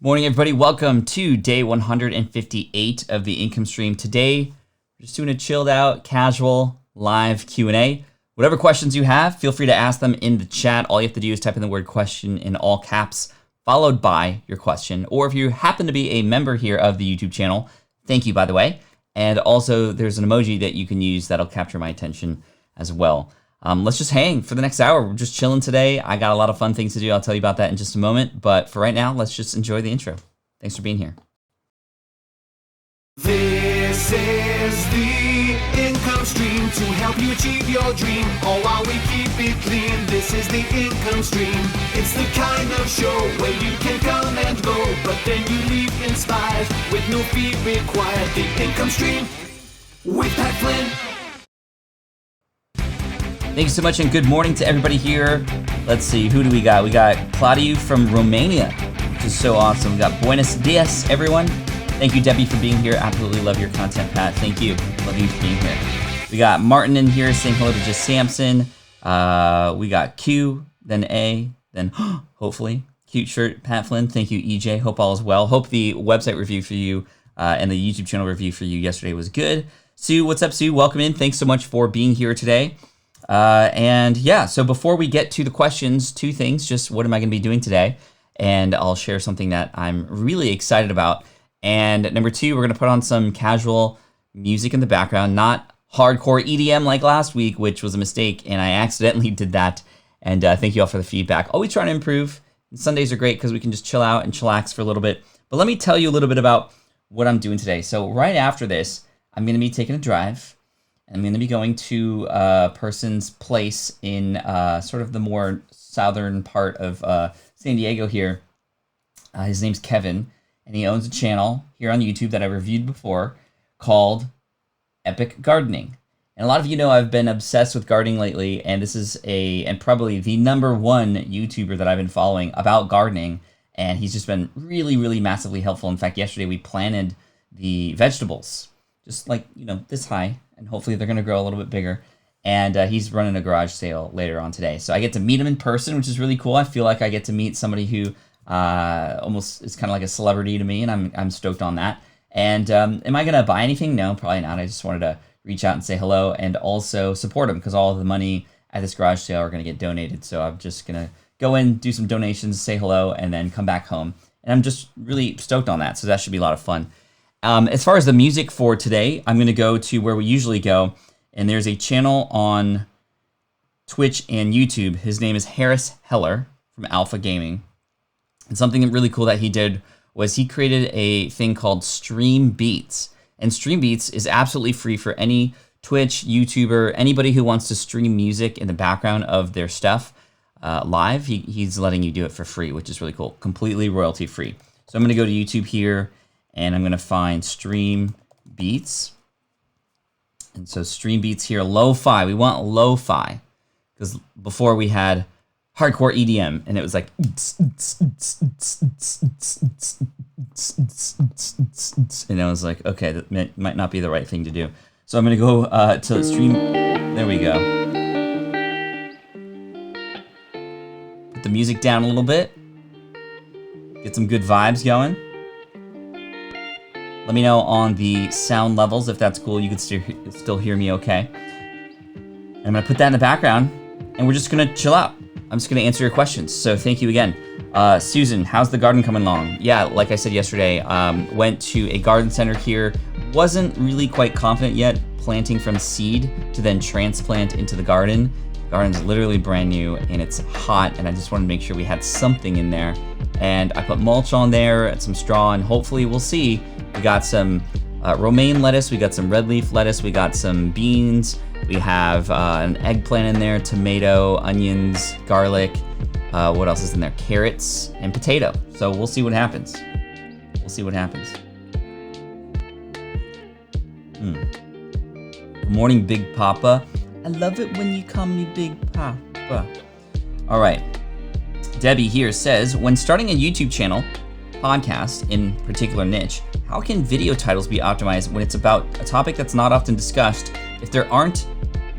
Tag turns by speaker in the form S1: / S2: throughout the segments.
S1: Morning, everybody. Welcome to day 158 of the income stream. Today, we're just doing a chilled out, casual, live Q&A. Whatever questions you have, feel free to ask them in the chat. All you have to do is type in the word question in all caps, followed by your question. Or if you happen to be a member here of the YouTube channel, thank you, by the way. And also, there's an emoji that you can use that'll capture my attention as well. Let's just hang for the next hour. We're just chilling today. I got a lot of fun things to do. I'll tell you about that in just a moment. But for right now, let's just enjoy the intro. Thanks for being here.
S2: This is the income stream to help you achieve your dream, all while we keep it clean. This is the income stream. It's the kind of show where you can come and go, but then you leave inspired with no fee required. The income stream with Flynn.
S1: Thank you so much, and good morning to everybody here. Let's see, who do we got? We got Claudiu from Romania, which is so awesome. We got Buenos Dias, everyone. Thank you, Debbie, for being here. Absolutely love your content, Pat. Thank you. Love you for being here. We got Martin in here saying hello to just Samson. We got Q, then A, then hopefully. Cute shirt, Pat Flynn. Thank you, EJ. Hope all is well. Hope the website review for you and the YouTube channel review for you yesterday was good. Sue, what's up, Sue? Welcome in. Thanks so much for being here today. And yeah, so before we get to the questions, two things, just what am I going to be doing today? And I'll share something that I'm really excited about. And number two, we're going to put on some casual music in the background, not hardcore EDM like last week, which was a mistake. And I accidentally did that. And thank you all for the feedback. Always trying to improve. And Sundays are great because we can just chill out and chillax for a little bit. But let me tell you a little bit about what I'm doing today. So right after this, I'm going to be taking a drive. I'm going to be going to a person's place in sort of the more southern part of San Diego here. His name's Kevin, and he owns a channel here on YouTube that I reviewed before called Epic Gardening. And a lot of you know I've been obsessed with gardening lately, and this is and probably the number one YouTuber that I've been following about gardening, and he's just been really, really massively helpful. In fact, yesterday we planted the vegetables, just like, this high, and hopefully they're going to grow a little bit bigger. And he's running a garage sale later on today. So I get to meet him in person, which is really cool. I feel like I get to meet somebody who almost is kind of like a celebrity to me, and I'm stoked on that. And am I going to buy anything? No, probably not. I just wanted to reach out and say hello and also support him because all of the money at this garage sale are going to get donated. So I'm just going to go in, do some donations, say hello, and then come back home. And I'm just really stoked on that. So that should be a lot of fun. As far as the music for today, I'm going to go to where we usually go, and there's a channel on Twitch and YouTube. His name is Harris Heller from Alpha Gaming. And something really cool that he did was he created a thing called Stream Beats. And Stream Beats is absolutely free for any Twitch, YouTuber, anybody who wants to stream music in the background of their stuff live. He's letting you do it for free, which is really cool. Completely royalty free. So I'm going to go to YouTube here. And I'm going to find Stream Beats. And so Stream Beats here, lo-fi. We want lo-fi. Because before we had hardcore EDM. And it was like... And I was like, okay, that might not be the right thing to do. So I'm going to go to Stream... There we go. Put the music down a little bit. Get some good vibes going. Let me know on the sound levels if that's cool. You can still hear me okay. And I'm going to put that in the background, and we're just going to chill out. I'm just going to answer your questions. So thank you again. Susan, how's the garden coming along? Yeah, like I said yesterday, went to a garden center here. Wasn't really quite confident yet, planting from seed to then transplant into the garden. The garden's literally brand new, and it's hot, and I just wanted to make sure we had something in there. And I put mulch on there and some straw, and hopefully we'll see. We got some romaine lettuce, we got some red leaf lettuce, we got some beans, we have an eggplant in there, tomato, onions, garlic, what else is in there? Carrots and potato. So we'll see what happens. We'll see what happens. Good morning, Big Papa. I love it when you call me Big Papa. All right. Debbie here says, when starting a YouTube channel, podcast in particular niche, how can video titles be optimized when it's about a topic that's not often discussed if there aren't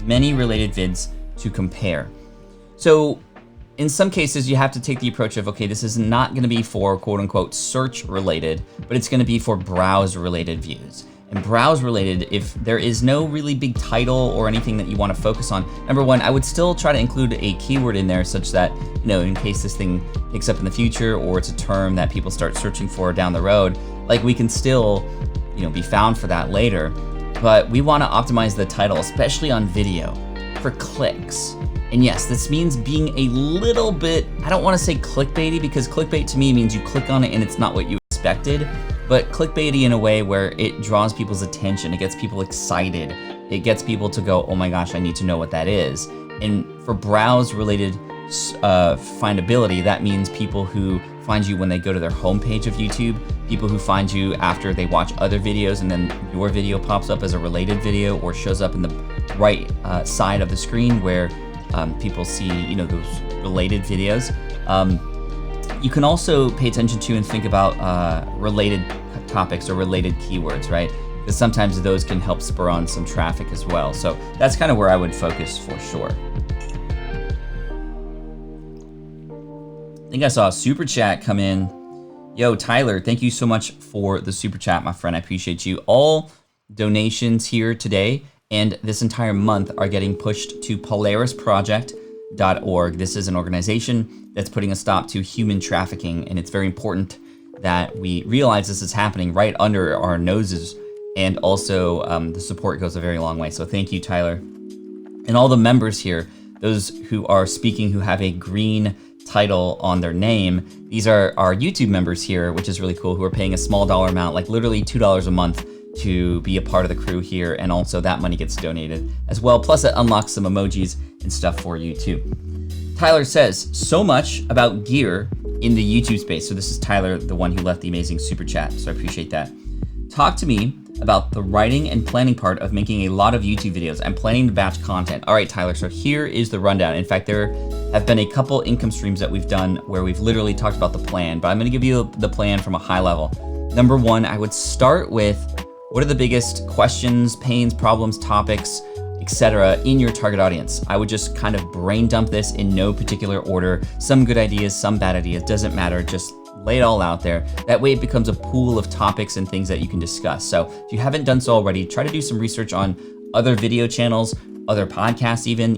S1: many related vids to compare? So in some cases, you have to take the approach of, okay, this is not going to be for quote unquote search related, but it's going to be for browse related views. And browse related, if there is no really big title or anything that you want to focus on, number one, I would still try to include a keyword in there such that, you know, in case this thing picks up in the future or it's a term that people start searching for down the road, like we can still, you know, be found for that later. But we want to optimize the title, especially on video, for clicks. And yes, this means being a little bit, I don't want to say clickbaity, because clickbait to me means you click on it and it's not what you expected, but clickbaity in a way where it draws people's attention, it gets people excited, it gets people to go, oh my gosh, I need to know what that is. And for browse related findability, that means people who find you when they go to their homepage of YouTube, people who find you after they watch other videos and then your video pops up as a related video or shows up in the right side of the screen where people see, you know, those related videos. You can also pay attention to and think about related topics or related keywords, right? Because sometimes those can help spur on some traffic as well. So that's kind of where I would focus for sure. I think I saw a super chat come in. Yo, Tyler, thank you so much for the super chat, my friend. I appreciate you. All donations here today and this entire month are getting pushed to PolarisProject.org. This is an organization that's putting a stop to human trafficking, and it's very important that we realize this is happening right under our noses, and also the support goes a very long way. So thank you, Tyler. And all the members here, those who are speaking who have a green title on their name, these are our YouTube members here, which is really cool, who are paying a small dollar amount, like literally $2 a month, to be a part of the crew here, and also that money gets donated as well. Plus it unlocks some emojis and stuff for you too. Tyler says, so much about gear in the YouTube space. So this is Tyler, the one who left the amazing super chat, so I appreciate that. Talk to me about the writing and planning part of making a lot of YouTube videos. I'm planning to batch content. All right, Tyler, so here is the rundown. In fact, there have been a couple income streams that we've done where we've literally talked about the plan, but I'm gonna give you the plan from a high level. Number one, I would start with what are the biggest questions, pains, problems, topics, etc. in your target audience. I would just kind of brain dump this in no particular order. Some good ideas, some bad ideas, doesn't matter, just lay it all out there. That way it becomes a pool of topics and things that you can discuss. So if you haven't done so already, try to do some research on other video channels, other podcasts, even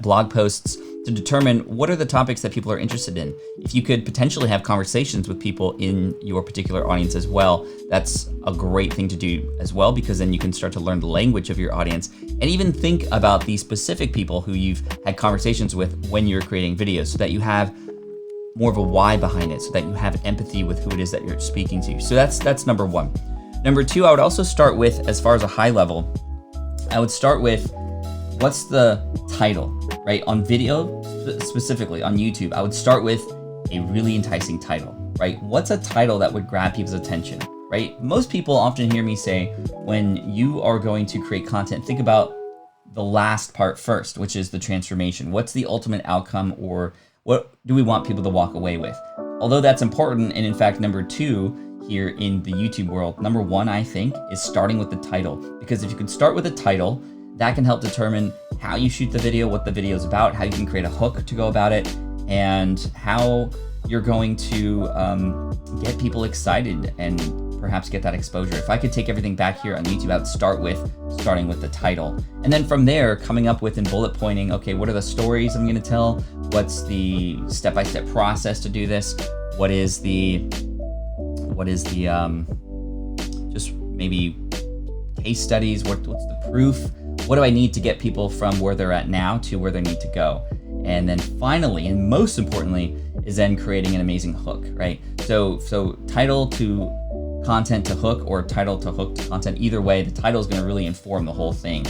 S1: blog posts, to determine what are the topics that people are interested in. If you could potentially have conversations with people in your particular audience as well, that's a great thing to do as well, because then you can start to learn the language of your audience and even think about the specific people who you've had conversations with when you're creating videos, so that you have more of a why behind it, so that you have empathy with who it is that you're speaking to. So that's number one. Number two, I would also start with, as far as a high level, I would start with what's the title, right? On video, specifically on YouTube, I would start with a really enticing title, right? What's a title that would grab people's attention, right? Most people often hear me say, when you are going to create content, think about the last part first, which is the transformation. What's the ultimate outcome, or what do we want people to walk away with? Although that's important, and in fact, number two here in the YouTube world, number one, I think, is starting with the title. Because if you can start with a title, that can help determine how you shoot the video, what the video is about, how you can create a hook to go about it, and how you're going to get people excited and perhaps get that exposure. If I could take everything back here on YouTube, I would starting with the title. And then from there, coming up with and bullet pointing, okay, what are the stories I'm gonna tell? What's the step-by-step process to do this? What is the just maybe case studies? What's the proof? What do I need to get people from where they're at now to where they need to go? And then finally, and most importantly, is then creating an amazing hook, right? So title to content to hook, or title to hook to content, either way, the title is gonna really inform the whole thing.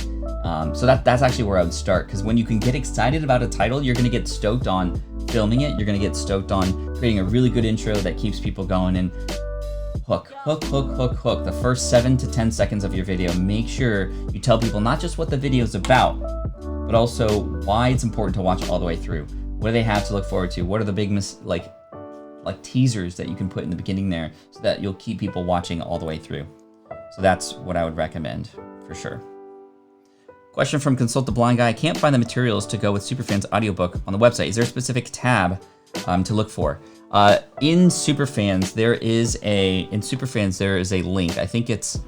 S1: So that's actually where I would start, because when you can get excited about a title, you're gonna get stoked on filming it, you're gonna get stoked on creating a really good intro that keeps people going, and hook. The first 7 to 10 seconds of your video, make sure you tell people not just what the video is about, but also why it's important to watch all the way through. What do they have to look forward to? What are the big like teasers that you can put in the beginning there, so that you'll keep people watching all the way through? So that's what I would recommend for sure. Question from Consult the Blind Guy. I can't find the materials to go with Superfans audiobook on the website. Is there a specific tab to look for? In Superfans, there is a link. I think it's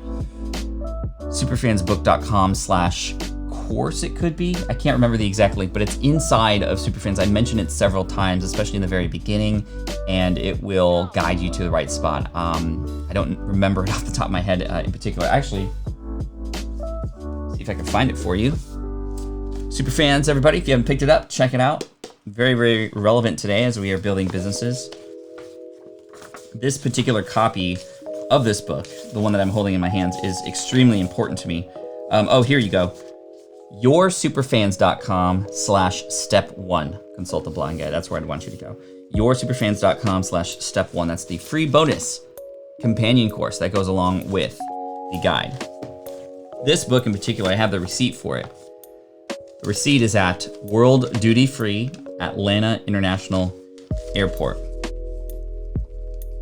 S1: superfansbook.com/course. It could be. I can't remember the exact link, but it's inside of Superfans. I mentioned it several times, especially in the very beginning, and it will guide you to the right spot. I don't remember it off the top of my head in particular. Actually, see if I can find it for you. Superfans, everybody, if you haven't picked it up, check it out. Very, very relevant today as we are building businesses. This particular copy of this book, the one that I'm holding in my hands, is extremely important to me. Oh, here you go. yoursuperfans.com/step1. Consult the Blind Guy. That's where I'd want you to go. yoursuperfans.com/step1. That's the free bonus companion course that goes along with the guide. This book in particular, I have the receipt for it. The receipt is at World Duty Free Atlanta International Airport.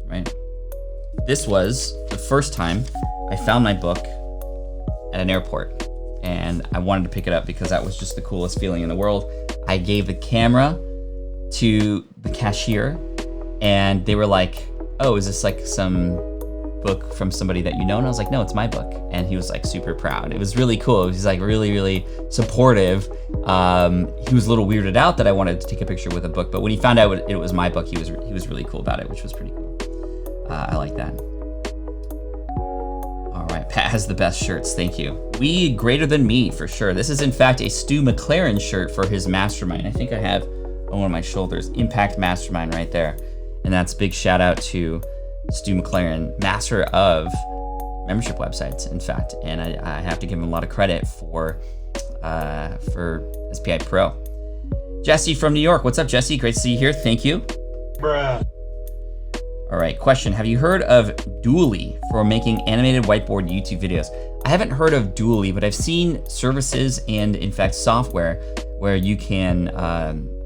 S1: Right? This was the first time I found my book at an airport, and I wanted to pick it up because that was just the coolest feeling in the world. I gave the camera to the cashier, and they were like, "Oh, is this like some book from somebody that you know?" And I was like, "No, it's my book." And he was like super proud. It was really cool. He was like really, really supportive. He was a little weirded out that I wanted to take a picture with a book, but when he found out it was my book, he was really cool about it, which was pretty cool. I like that. All right, Pat has the best shirts. Thank you. We greater than me for sure. This is in fact a Stu McLaren shirt for his mastermind. I think I have on one of my shoulders, Impact Mastermind right there. And that's big shout out to Stu McLaren, master of membership websites, in fact. And I have to give him a lot of credit for SPI Pro. Jesse from New York. What's up, Jesse? Great to see you here. Thank you.
S3: Bruh.
S1: All right, question. Have you heard of Dually for making animated whiteboard YouTube videos? I haven't heard of Dually, but I've seen services and, in fact, software where you can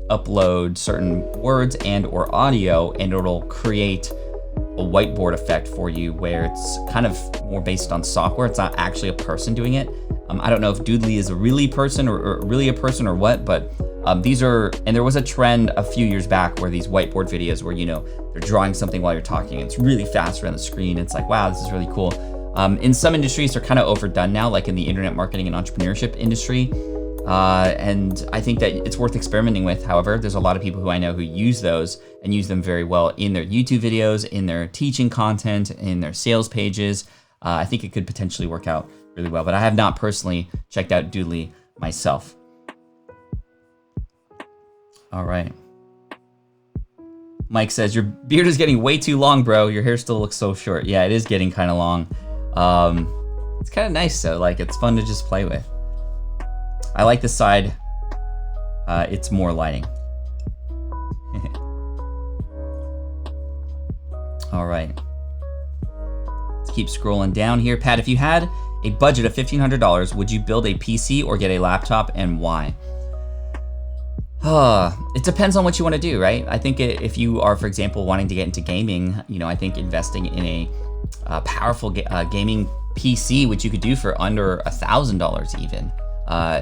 S1: upload certain words and or audio, and it'll create a whiteboard effect for you where it's kind of more based on software. It's not actually a person doing it. I don't know if Doodly is a really person or really a person or what, but these are, and there was a trend a few years back where these whiteboard videos where, you know, they're drawing something while you're talking. It's really fast around the screen. It's like, wow, this is really cool. In some industries, they're kind of overdone now, like in the internet marketing and entrepreneurship industry. And I think that it's worth experimenting with. However, there's a lot of people who I know who use those and use them very well in their YouTube videos, in their teaching content, in their sales pages. I think it could potentially work out really well, but I have not personally checked out Doodly myself. All right. Mike says, your beard is getting way too long, bro. Your hair still looks so short. Yeah, it is getting kind of long. It's kind of nice though. Like, it's fun to just play with. I like this side. It's more lighting. All right. Let's keep scrolling down here. Pat, if you had a budget of $1,500, would you build a PC or get a laptop, and why? It depends on what you want to do, right? I think if you are, for example, wanting to get into gaming, you know, I think investing in a powerful gaming PC, which you could do for under $1,000 even,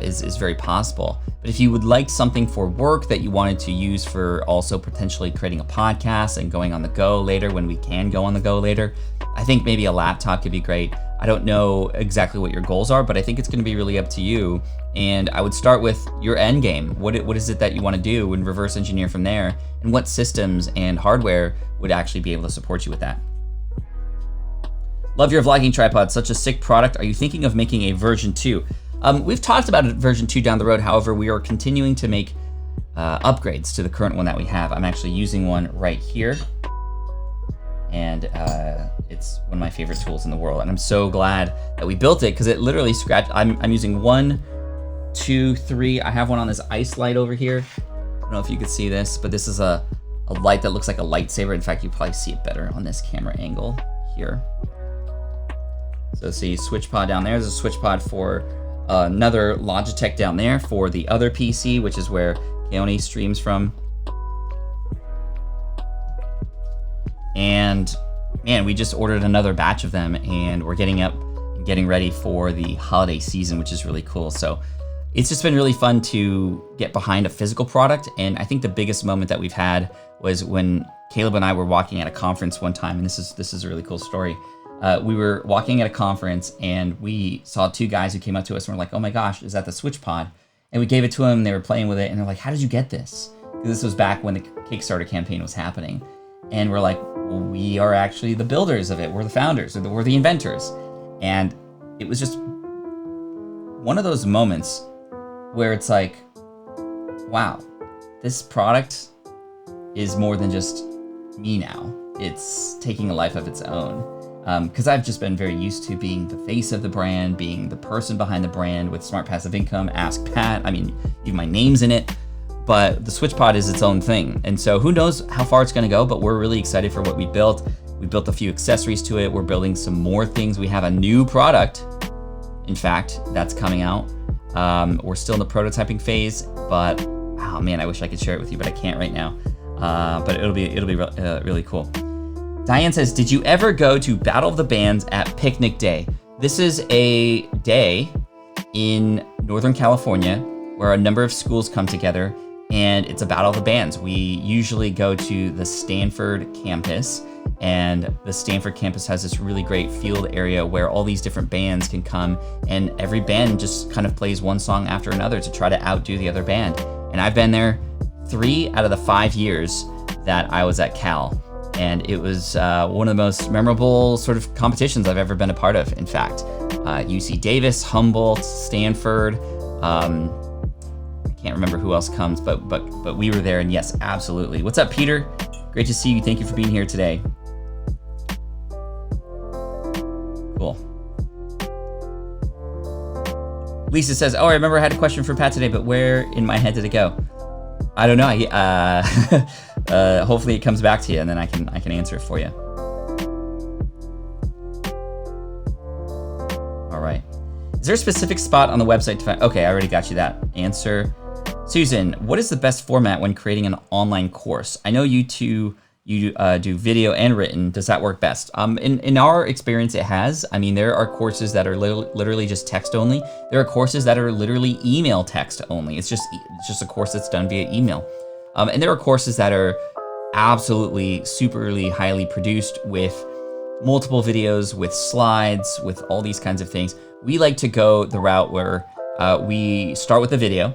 S1: is very possible. But if you would like something for work that you wanted to use for also potentially creating a podcast and going on the go later when we can go on the go later, I think maybe a laptop could be great. I don't know exactly what your goals are, but I think it's going to be really up to you. And I would start with your end game. What is it that you want to do, and reverse engineer from there, and what systems and hardware would actually be able to support you with that. Love your vlogging tripod, such a sick product. Are you thinking of making a version 2? We've talked about a version 2 down the road. However, we are continuing to make upgrades to the current one that we have. I'm actually using one right here. And it's one of my favorite tools in the world. And I'm so glad that we built it, because it literally scratched. I'm using 1, 2, 3. I have one on this ice light over here. I don't know if you could see this, but this is a light that looks like a lightsaber. In fact, you probably see it better on this camera angle here. So see SwitchPod down there. There's a SwitchPod for another Logitech down there for the other PC, which is where Keone streams from. And man, we just ordered another batch of them, and we're getting ready for the holiday season, which is really cool. So it's just been really fun to get behind a physical product. And I think the biggest moment that we've had was when Caleb and I were walking at a conference one time, and this is a really cool story. We were walking at a conference and we saw two guys who came up to us and were like, "Oh my gosh, is that the SwitchPod?" And we gave it to them. They were playing with it and they're like, "How did you get this?" Because this was back when the Kickstarter campaign was happening. And we're like, "Well, we are actually the builders of it. We're the founders, or we're the inventors." And it was just one of those moments where it's like, wow, this product is more than just me now. It's taking a life of its own. Because I've just been very used to being the face of the brand, being the person behind the brand with Smart Passive Income, Ask Pat. I mean, even my name's in it. But the SwitchPod is its own thing. And so who knows how far it's gonna go, but we're really excited for what we built. We built a few accessories to it. We're building some more things. We have a new product, in fact, that's coming out. We're still in the prototyping phase, but oh man, I wish I could share it with you, but I can't right now. But it'll be really cool. Diane says, "Did you ever go to Battle of the Bands at Picnic Day?" This is a day in Northern California where a number of schools come together, and it's a Battle of the Bands. We usually go to the Stanford campus, and the Stanford campus has this really great field area where all these different bands can come, and every band just kind of plays one song after another to try to outdo the other band. And I've been there 3 out of the 5 years that I was at Cal. And it was one of the most memorable sort of competitions I've ever been a part of, in fact. UC Davis, Humboldt, Stanford, I can't remember who else comes, but we were there, and yes, absolutely. What's up, Peter? Great to see you. Thank you for being here today. Cool. Lisa says, "Oh, I remember I had a question for Pat today, but where in my head did it go?" I don't know. Hopefully it comes back to you, and then I can answer it for you. All right. Is there a specific spot on the website to find? Okay, I already got you that answer. Susan, what is the best format when creating an online course? I know you two, do video and written. Does that work best? In our experience, it has. I mean, there are courses that are literally just text only. There are courses that are literally email text only. It's just a course that's done via email. And there are courses that are absolutely superly highly produced with multiple videos, with slides, with all these kinds of things. We like to go the route where we start with the video,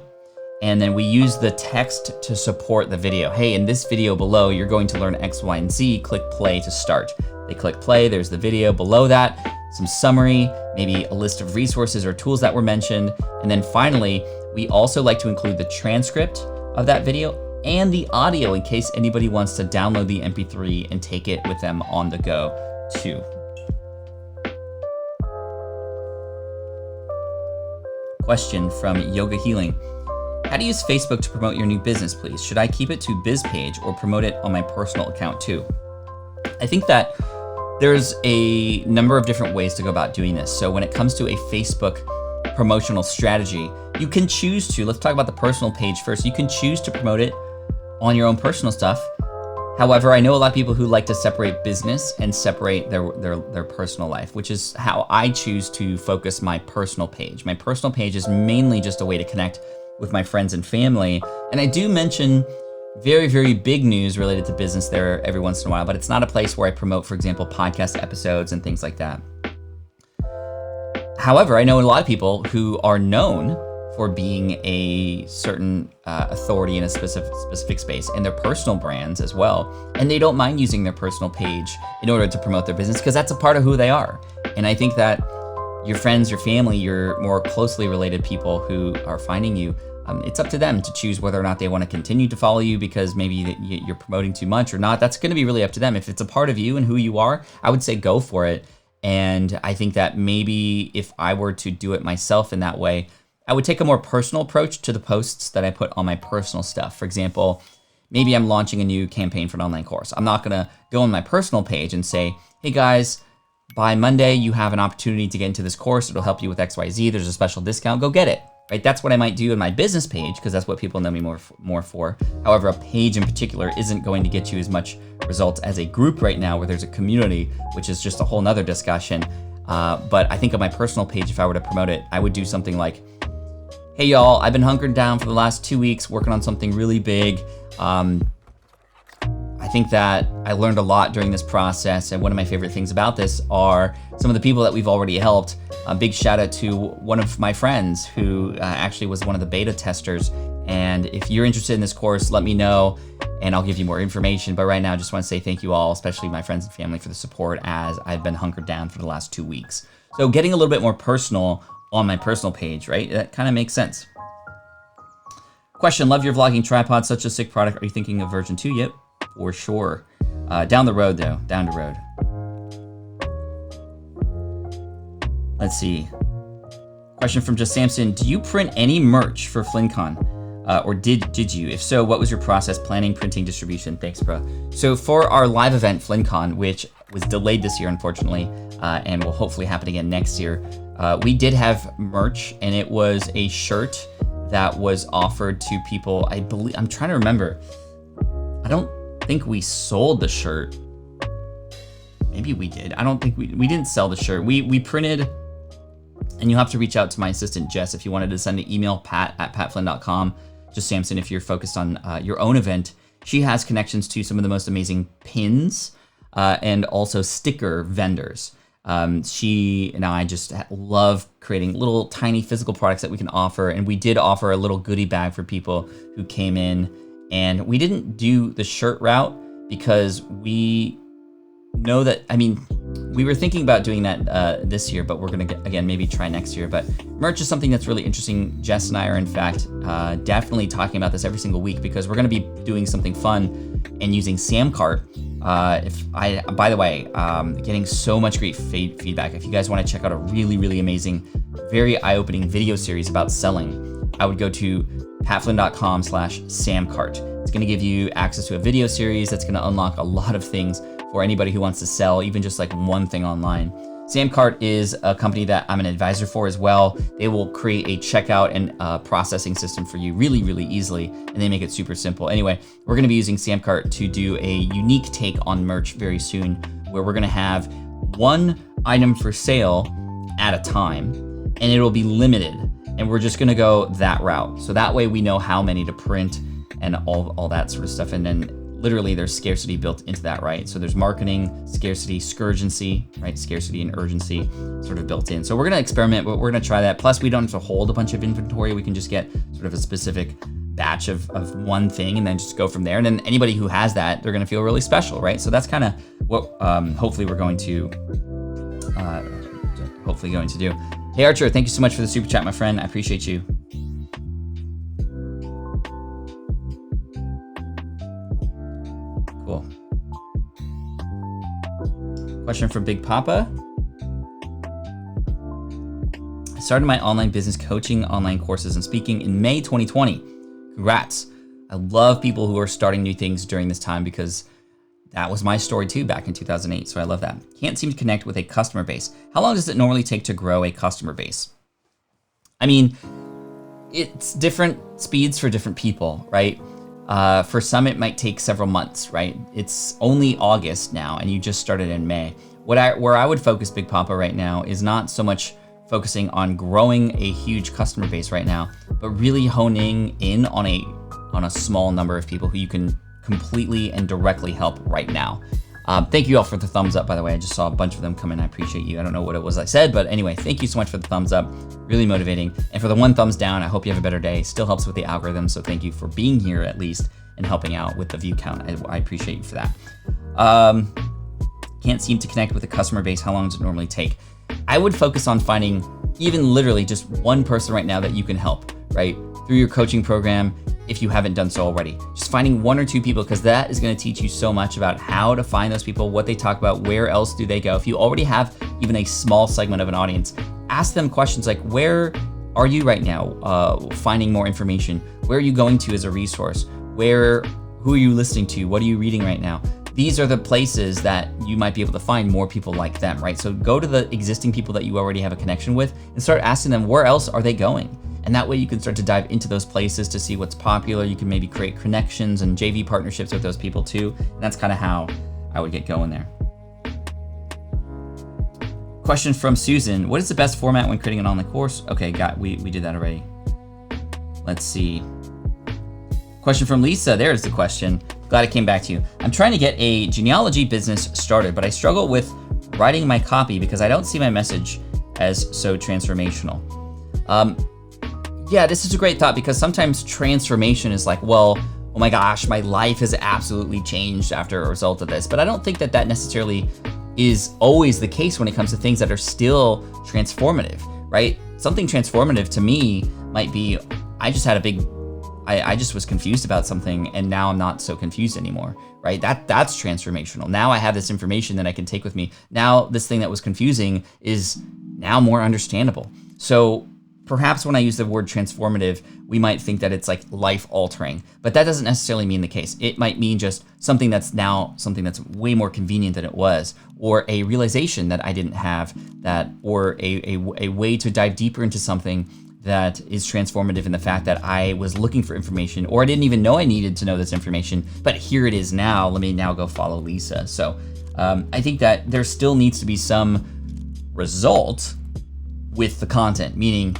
S1: and then we use the text to support the video. Hey, in this video below, you're going to learn X, Y, and Z. Click play to start. They click play, there's the video. Below that, some summary, maybe a list of resources or tools that were mentioned. And then finally, we also like to include the transcript of that video and the audio in case anybody wants to download the MP3 and take it with them on the go too. Question from Yoga Healing. How to use Facebook to promote your new business, please? Should I keep it to Biz page or promote it on my personal account too? I think that there's a number of different ways to go about doing this. So when it comes to a Facebook promotional strategy, you can choose to, let's talk about the personal page first. You can choose to promote it on your own personal stuff. However, I know a lot of people who like to separate business and separate their personal life, which is how I choose to focus my personal page. My personal page is mainly just a way to connect with my friends and family. And I do mention very, very big news related to business there every once in a while, but it's not a place where I promote, for example, podcast episodes and things like that. However, I know a lot of people who are known for being a certain authority in a specific space, and their personal brands as well. And they don't mind using their personal page in order to promote their business because that's a part of who they are. And I think that your friends, your family, your more closely related people who are finding you, it's up to them to choose whether or not they want to continue to follow you because maybe you're promoting too much or not. That's going to be really up to them. If it's a part of you and who you are, I would say go for it. And I think that maybe if I were to do it myself in that way, I would take a more personal approach to the posts that I put on my personal stuff. For example, maybe I'm launching a new campaign for an online course. I'm not going to go on my personal page and say, hey guys, by Monday, you have an opportunity to get into this course. It'll help you with XYZ. There's a special discount. Go get it. Right? That's what I might do in my business page because that's what people know me more for. However, a page in particular isn't going to get you as much results as a group right now where there's a community, which is just a whole nother discussion. But I think on my personal page, if I were to promote it, I would do something like, Hey y'all, I've been hunkered down for the last 2 weeks working on something really big. I think that I learned a lot during this process, and one of my favorite things about this are some of the people that we've already helped. A big shout out to one of my friends who actually was one of the beta testers. And if you're interested in this course, let me know and I'll give you more information. But right now, I just want to say thank you all, especially my friends and family, for the support as I've been hunkered down for the last 2 weeks. So getting a little bit more personal on my personal page, right? That kind of makes sense. Question, love your vlogging tripod, such a sick product. Are you thinking of version 2 yet? For sure. Down the road though, down the road. Let's see. Question from Just Samson, do you print any merch for FlynnCon? Or did you? If so, what was your process? Planning, printing, distribution? Thanks, bro. So for our live event, FlynnCon, which was delayed this year, unfortunately, and will hopefully happen again next year, we did have merch, and it was a shirt that was offered to people. I believe, I'm trying to remember. I don't think we sold the shirt. Maybe we did. I don't think we didn't sell the shirt. We printed, and you'll have to reach out to my assistant, Jess, if you wanted to send an email, pat@patflynn.com. Just Samson, if you're focused on your own event. She has connections to some of the most amazing pins and also sticker vendors. She and I just love creating little tiny physical products that we can offer. And we did offer a little goodie bag for people who came in. And we didn't do the shirt route because we know that, I mean, we were thinking about doing that this year, but we're gonna, again, maybe try next year. But merch is something that's really interesting. Jess and I are, in fact, definitely talking about this every single week because we're gonna be doing something fun and using SamCart. By the way, getting so much great feedback. If you guys wanna check out a really, really amazing, very eye-opening video series about selling, I would go to patflynn.com/SamCart. It's gonna give you access to a video series that's gonna unlock a lot of things for anybody who wants to sell, even just like one thing online. SamCart is a company that I'm an advisor for as well. They will create a checkout and processing system for you really, really easily, and they make it super simple. Anyway, we're gonna be using SamCart to do a unique take on merch very soon, where we're gonna have one item for sale at a time, and it'll be limited. And we're just gonna go that route. So that way we know how many to print and all that sort of stuff. And then literally there's scarcity built into that, right? So there's marketing, scarcity, scourgency, right? Scarcity and urgency sort of built in. So we're gonna experiment, but we're gonna try that. Plus we don't have to hold a bunch of inventory. We can just get sort of a specific batch of one thing and then just go from there. And then anybody who has that, they're gonna feel really special, right? So that's kind of what hopefully we're going to do. Hey Archer, thank you so much for the super chat, my friend. I appreciate you. Cool. Question from Big Papa. I started my online business coaching, online courses, and speaking in May 2020. Congrats. I love people who are starting new things during this time because that was my story too back in 2008, so I love that. Can't seem to connect with a customer base. How long does it normally take to grow a customer base? I mean, it's different speeds for different people, right? For some, it might take several months, right? It's only August now, and you just started in May. Where I would focus, Big Papa, right now is not so much focusing on growing a huge customer base right now, but really honing in on a small number of people who you can completely and directly help right now. Thank you all for the thumbs up, by the way. I just saw a bunch of them come in. I appreciate you. I don't know what it was I said, but anyway, thank you so much for the thumbs up. Really motivating. And for the one thumbs down, I hope you have a better day. Still helps with the algorithm, so thank you for being here at least and helping out with the view count. I appreciate you for that. Can't seem to connect with the customer base. How long does it normally take? I would focus on finding even literally just one person right now that you can help, right? Through your coaching program, if you haven't done so already. Just finding one or two people, because that is going to teach you so much about how to find those people, what they talk about, where else do they go. If you already have even a small segment of an audience, ask them questions like, where are you right now finding more information? Where are you going to as a resource? Who are you listening to? What are you reading right now? These are the places that you might be able to find more people like them, right? So go to the existing people that you already have a connection with and start asking them, where else are they going? And that way you can start to dive into those places to see what's popular. You can maybe create connections and JV partnerships with those people too. And that's kind of how I would get going there. Question from Susan. What is the best format when creating an online course? Okay, we did that already. Let's see. Question from Lisa. There's the question. Glad it came back to you. I'm trying to get a genealogy business started, but I struggle with writing my copy because I don't see my message as so transformational. Yeah, this is a great thought because sometimes transformation is like, well, oh my gosh, my life has absolutely changed after a result of this. But I don't think that necessarily is always the case when it comes to things that are still transformative, right? Something transformative to me might be, I just was confused about something and now I'm not so confused anymore, right? That's transformational. Now I have this information that I can take with me. Now this thing that was confusing is now more understandable. So perhaps when I use the word transformative, we might think that it's like life altering, but that doesn't necessarily mean the case. It might mean just something that's way more convenient than it was, or a realization that I didn't have that, or a way to dive deeper into something that is transformative in the fact that I was looking for information, or I didn't even know I needed to know this information, but here it is now. Let me now go follow Lisa. So I think that there still needs to be some result with the content, meaning,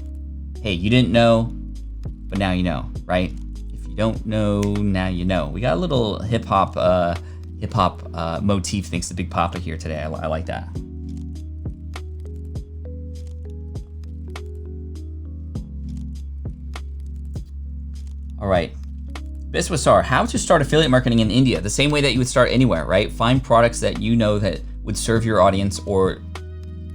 S1: hey, you didn't know, but now you know, right? If you don't know, now you know. We got a little hip hop motif thanks to Big Papa here today. I like that. All right. Biswasar, how to start affiliate marketing in India? The same way that you would start anywhere, right? Find products that you know that would serve your audience or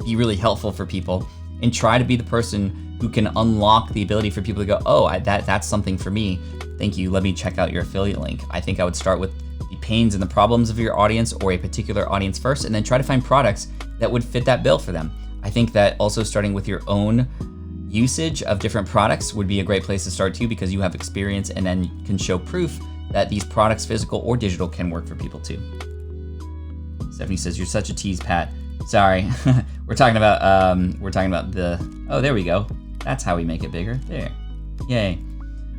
S1: be really helpful for people, and try to be the person who can unlock the ability for people to go, oh, that's something for me. Thank you. Let me check out your affiliate link. I think I would start with the pains and the problems of your audience or a particular audience first, and then try to find products that would fit that bill for them. I think that also starting with your own usage of different products would be a great place to start too, because you have experience and then you can show proof that these products, physical or digital, can work for people too. Stephanie says, you're such a tease, Pat. Sorry. We're talking about oh, there we go. That's how we make it bigger. There. Yay.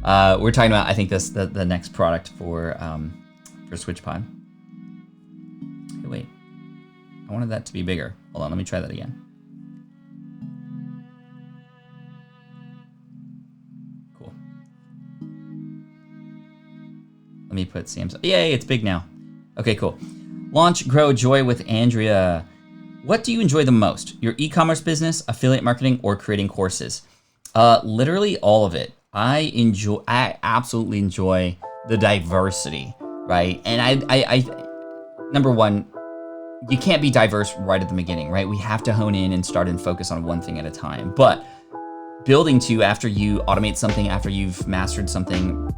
S1: We're talking about, I think, the next product for SwitchPod. Hey, wait. I wanted that to be bigger. Hold on, let me try that again. Cool. Let me put Sam's. Yay, it's big now. Okay, cool. Launch, grow, joy with Andrea. What do you enjoy the most? Your e-commerce business, affiliate marketing, or creating courses? Literally all of it. I absolutely enjoy the diversity, right? And I number one, you can't be diverse right at the beginning, right? We have to hone in and start and focus on one thing at a time. But building to, after you automate something, after you've mastered something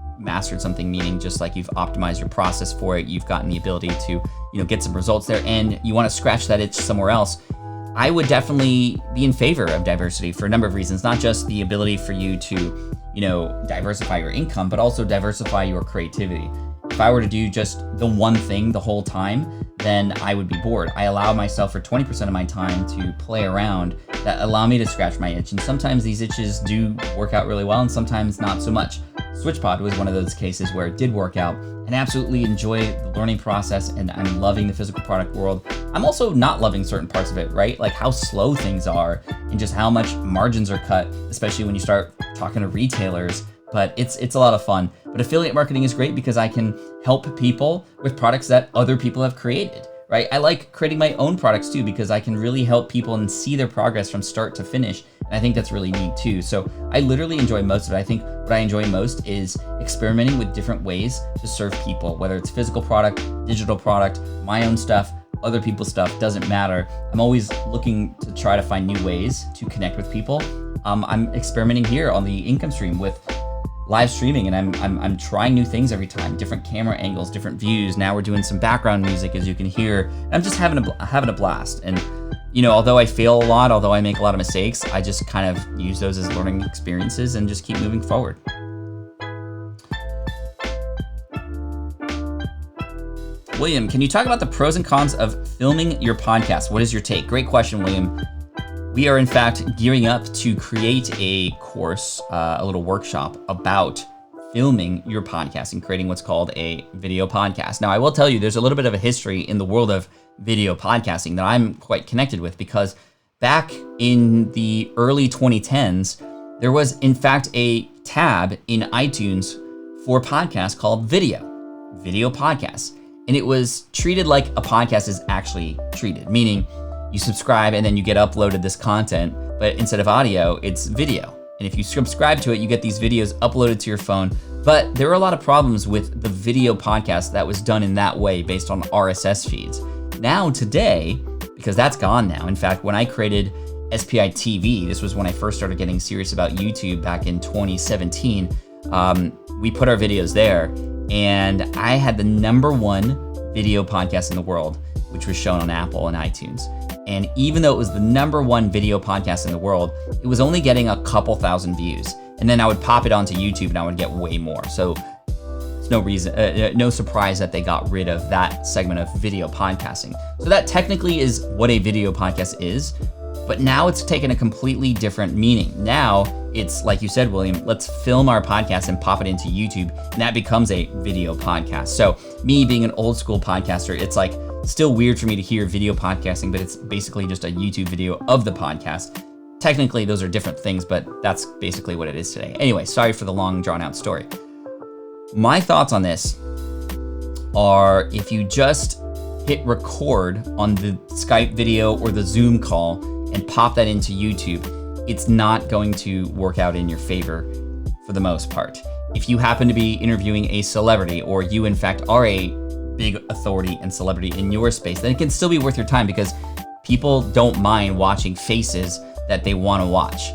S1: meaning just like you've optimized your process for it, you've gotten the ability to, get some results there, and you want to scratch that itch somewhere else. I would definitely be in favor of diversity for a number of reasons, not just the ability for you to, diversify your income, but also diversify your creativity. If I were to do just the one thing the whole time, then I would be bored. I allow myself for 20% of my time to play around that allow me to scratch my itch. And sometimes these itches do work out really well and sometimes not so much. SwitchPod was one of those cases where it did work out, and absolutely enjoy the learning process, and I'm loving the physical product world. I'm also not loving certain parts of it, right? Like how slow things are and just how much margins are cut, especially when you start talking to retailers. But it's a lot of fun. But affiliate marketing is great because I can help people with products that other people have created, right? I like creating my own products too because I can really help people and see their progress from start to finish. And I think that's really neat too. So I literally enjoy most of it. I think what I enjoy most is experimenting with different ways to serve people, whether it's physical product, digital product, my own stuff, other people's stuff, doesn't matter. I'm always looking to try to find new ways to connect with people. I'm experimenting here on the income stream with live streaming, and I'm trying new things every time, different camera angles, different views. Now we're doing some background music, as you can hear. I'm just having a blast. And although I fail a lot, although I make a lot of mistakes, I just kind of use those as learning experiences and just keep moving forward. William, can you talk about the pros and cons of filming your podcast? What is your take? Great question, William. We are in fact gearing up to create a course, a little workshop about filming your podcast and creating what's called a video podcast. Now, I will tell you, there's a little bit of a history in the world of video podcasting that I'm quite connected with, because back in the early 2010s, there was in fact a tab in iTunes for podcasts called video podcasts. And it was treated like a podcast is actually treated, meaning you subscribe and then you get uploaded this content, but instead of audio, it's video. And if you subscribe to it, you get these videos uploaded to your phone. But there were a lot of problems with the video podcast that was done in that way based on RSS feeds. Now today, because that's gone now. In fact, when I created SPI TV, this was when I first started getting serious about YouTube back in 2017, we put our videos there, and I had the #1 video podcast in the world, which was shown on Apple and iTunes. And even though it was the #1 video podcast in the world, it was only getting a couple thousand views. And then I would pop it onto YouTube and I would get way more. So it's no surprise that they got rid of that segment of video podcasting. So that technically is what a video podcast is, but now it's taken a completely different meaning. Now it's like you said, William, let's film our podcast and pop it into YouTube, and that becomes a video podcast. So me being an old school podcaster, it's like still weird for me to hear video podcasting, but it's basically just a YouTube video of the podcast. Technically, those are different things, but that's basically what it is today. Anyway, sorry for the long drawn out story. My thoughts on this are, if you just hit record on the Skype video or the Zoom call and pop that into YouTube, it's not going to work out in your favor for the most part. If you happen to be interviewing a celebrity, or you in fact are a big authority and celebrity in your space, then it can still be worth your time, because people don't mind watching faces that they want to watch.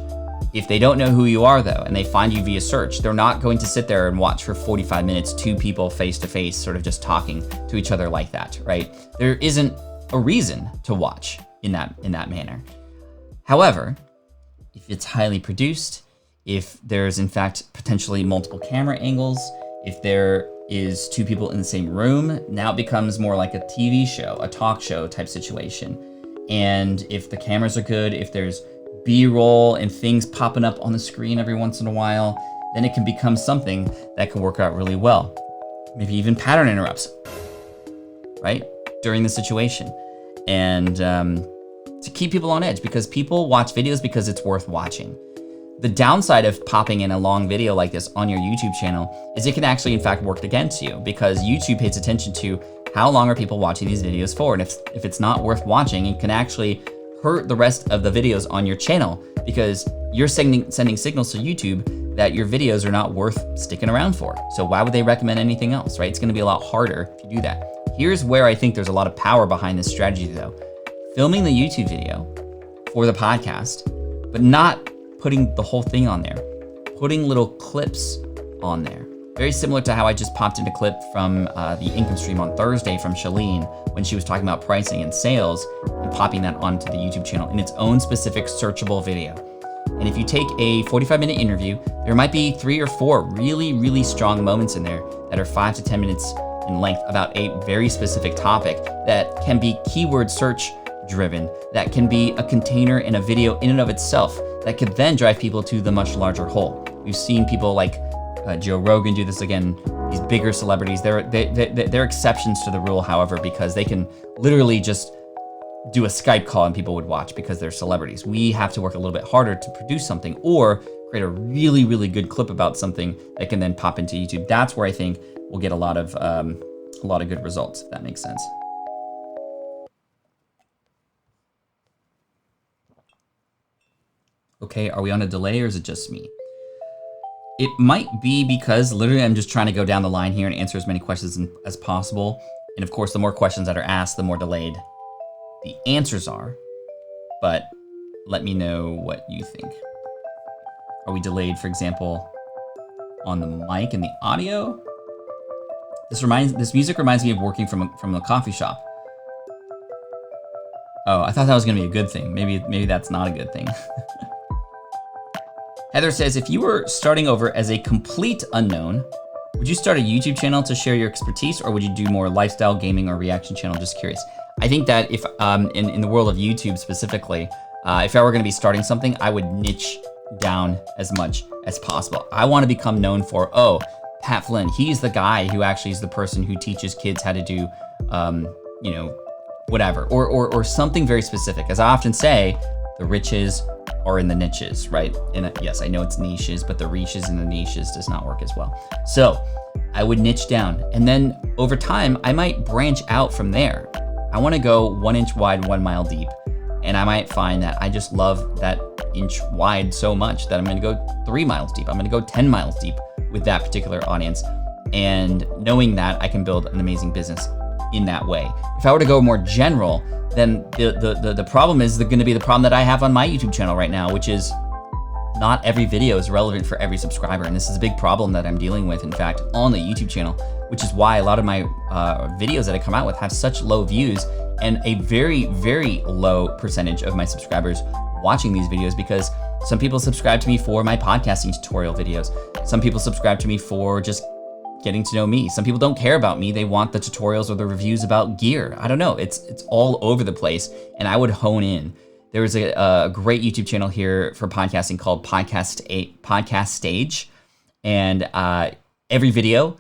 S1: If they don't know who you are though, and they find you via search, they're not going to sit there and watch for 45 minutes, two people face to face, sort of just talking to each other like that, right? There isn't a reason to watch in that manner. However, if it's highly produced, if there's in fact potentially multiple camera angles, if there is two people in the same room, now it becomes more like a TV show, a talk show type situation. And if the cameras are good, if there's B-roll and things popping up on the screen every once in a while, then it can become something that can work out really well. Maybe even pattern interrupts, right? During the situation. And to keep people on edge, because people watch videos because it's worth watching. The downside of popping in a long video like this on your YouTube channel is it can actually in fact work against you, because YouTube pays attention to how long are people watching these videos for. And if it's not worth watching, it can actually hurt the rest of the videos on your channel, because you're sending signals to YouTube that your videos are not worth sticking around for. So why would they recommend anything else, right? It's gonna be a lot harder if you do that. Here's where I think there's a lot of power behind this strategy though. Filming the YouTube video for the podcast, but not putting the whole thing on there, putting little clips on there. Very similar to how I just popped in a clip from the income stream on Thursday from Shalene when she was talking about pricing and sales, and popping that onto the YouTube channel in its own specific searchable video. And if you take a 45-minute interview, there might be 3 or 4 really, really strong moments in there that are 5 to 10 minutes in length about a very specific topic that can be keyword search driven, that can be a container in a video in and of itself, that could then drive people to the much larger whole. We've seen people like Joe Rogan do this again, these bigger celebrities. They're exceptions to the rule, however, because they can literally just do a Skype call and people would watch because they're celebrities. We have to work a little bit harder to produce something or create a really, really good clip about something that can then pop into YouTube. That's where I think we'll get a lot of good results, if that makes sense. Okay, are we on a delay or is it just me? It might be because literally I'm just trying to go down the line here and answer as many questions as possible. And of course, the more questions that are asked, the more delayed the answers are. But let me know what you think. Are we delayed, for example, on the mic and the audio? This music reminds me of working from a coffee shop. Oh, I thought that was gonna be a good thing. Maybe that's not a good thing. Heather says, if you were starting over as a complete unknown, would you start a YouTube channel to share your expertise, or would you do more lifestyle, gaming, or reaction channel? Just curious. I think that if in the world of YouTube specifically, if I were gonna be starting something, I would niche down as much as possible. I wanna become known for, oh, Pat Flynn, he's the guy who actually is the person who teaches kids how to do, whatever, or something very specific. As I often say, the riches are in the niches, right? And yes, I know it's niches, but the reaches and the niches does not work as well. So I would niche down, and then over time, I might branch out from there. I wanna go 1 inch wide, 1 mile deep. And I might find that I just love that inch wide so much that I'm gonna go 3 miles deep. I'm gonna go 10 miles deep with that particular audience. And knowing that, I can build an amazing business in that way. If I were to go more general, then the problem is gonna be the problem that I have on my YouTube channel right now, which is not every video is relevant for every subscriber. And this is a big problem that I'm dealing with, in fact, on the YouTube channel, which is why a lot of my videos that I come out with have such low views and a very, very low percentage of my subscribers watching these videos, because some people subscribe to me for my podcasting tutorial videos. Some people subscribe to me for just getting to know me. Some people don't care about me. They want the tutorials or the reviews about gear. I don't know. It's all over the place, and I would hone in. There was a great YouTube channel here for podcasting called Podcast Stage, and every video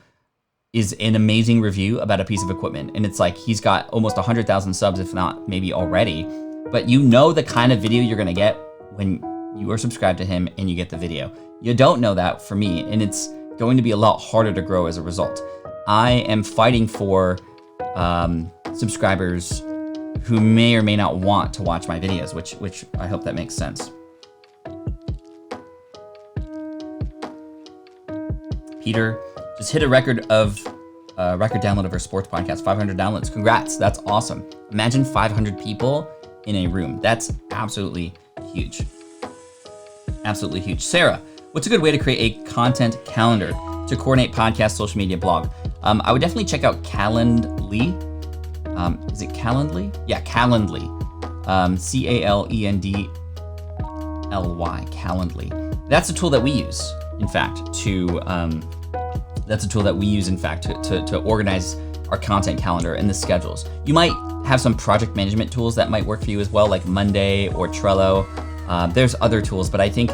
S1: is an amazing review about a piece of equipment. And it's like, he's got almost 100,000 subs, if not maybe already. But you know the kind of video you're gonna get when you are subscribed to him and you get the video. You don't know that for me, and it's going to be a lot harder to grow as a result. I am fighting for subscribers who may or may not want to watch my videos, which I hope that makes sense. Peter just hit a record download of our sports podcast, 500 downloads. Congrats, that's awesome. Imagine 500 people in a room. That's absolutely huge. Absolutely huge. Sarah, what's a good way to create a content calendar to coordinate podcast, social media, blog? I would definitely check out Calendly. Is it Calendly? Yeah, Calendly. Calendly. Calendly. That's a tool that we use, in fact, to organize our content calendar and the schedules. You might have some project management tools that might work for you as well, like Monday or Trello. There's other tools, but I think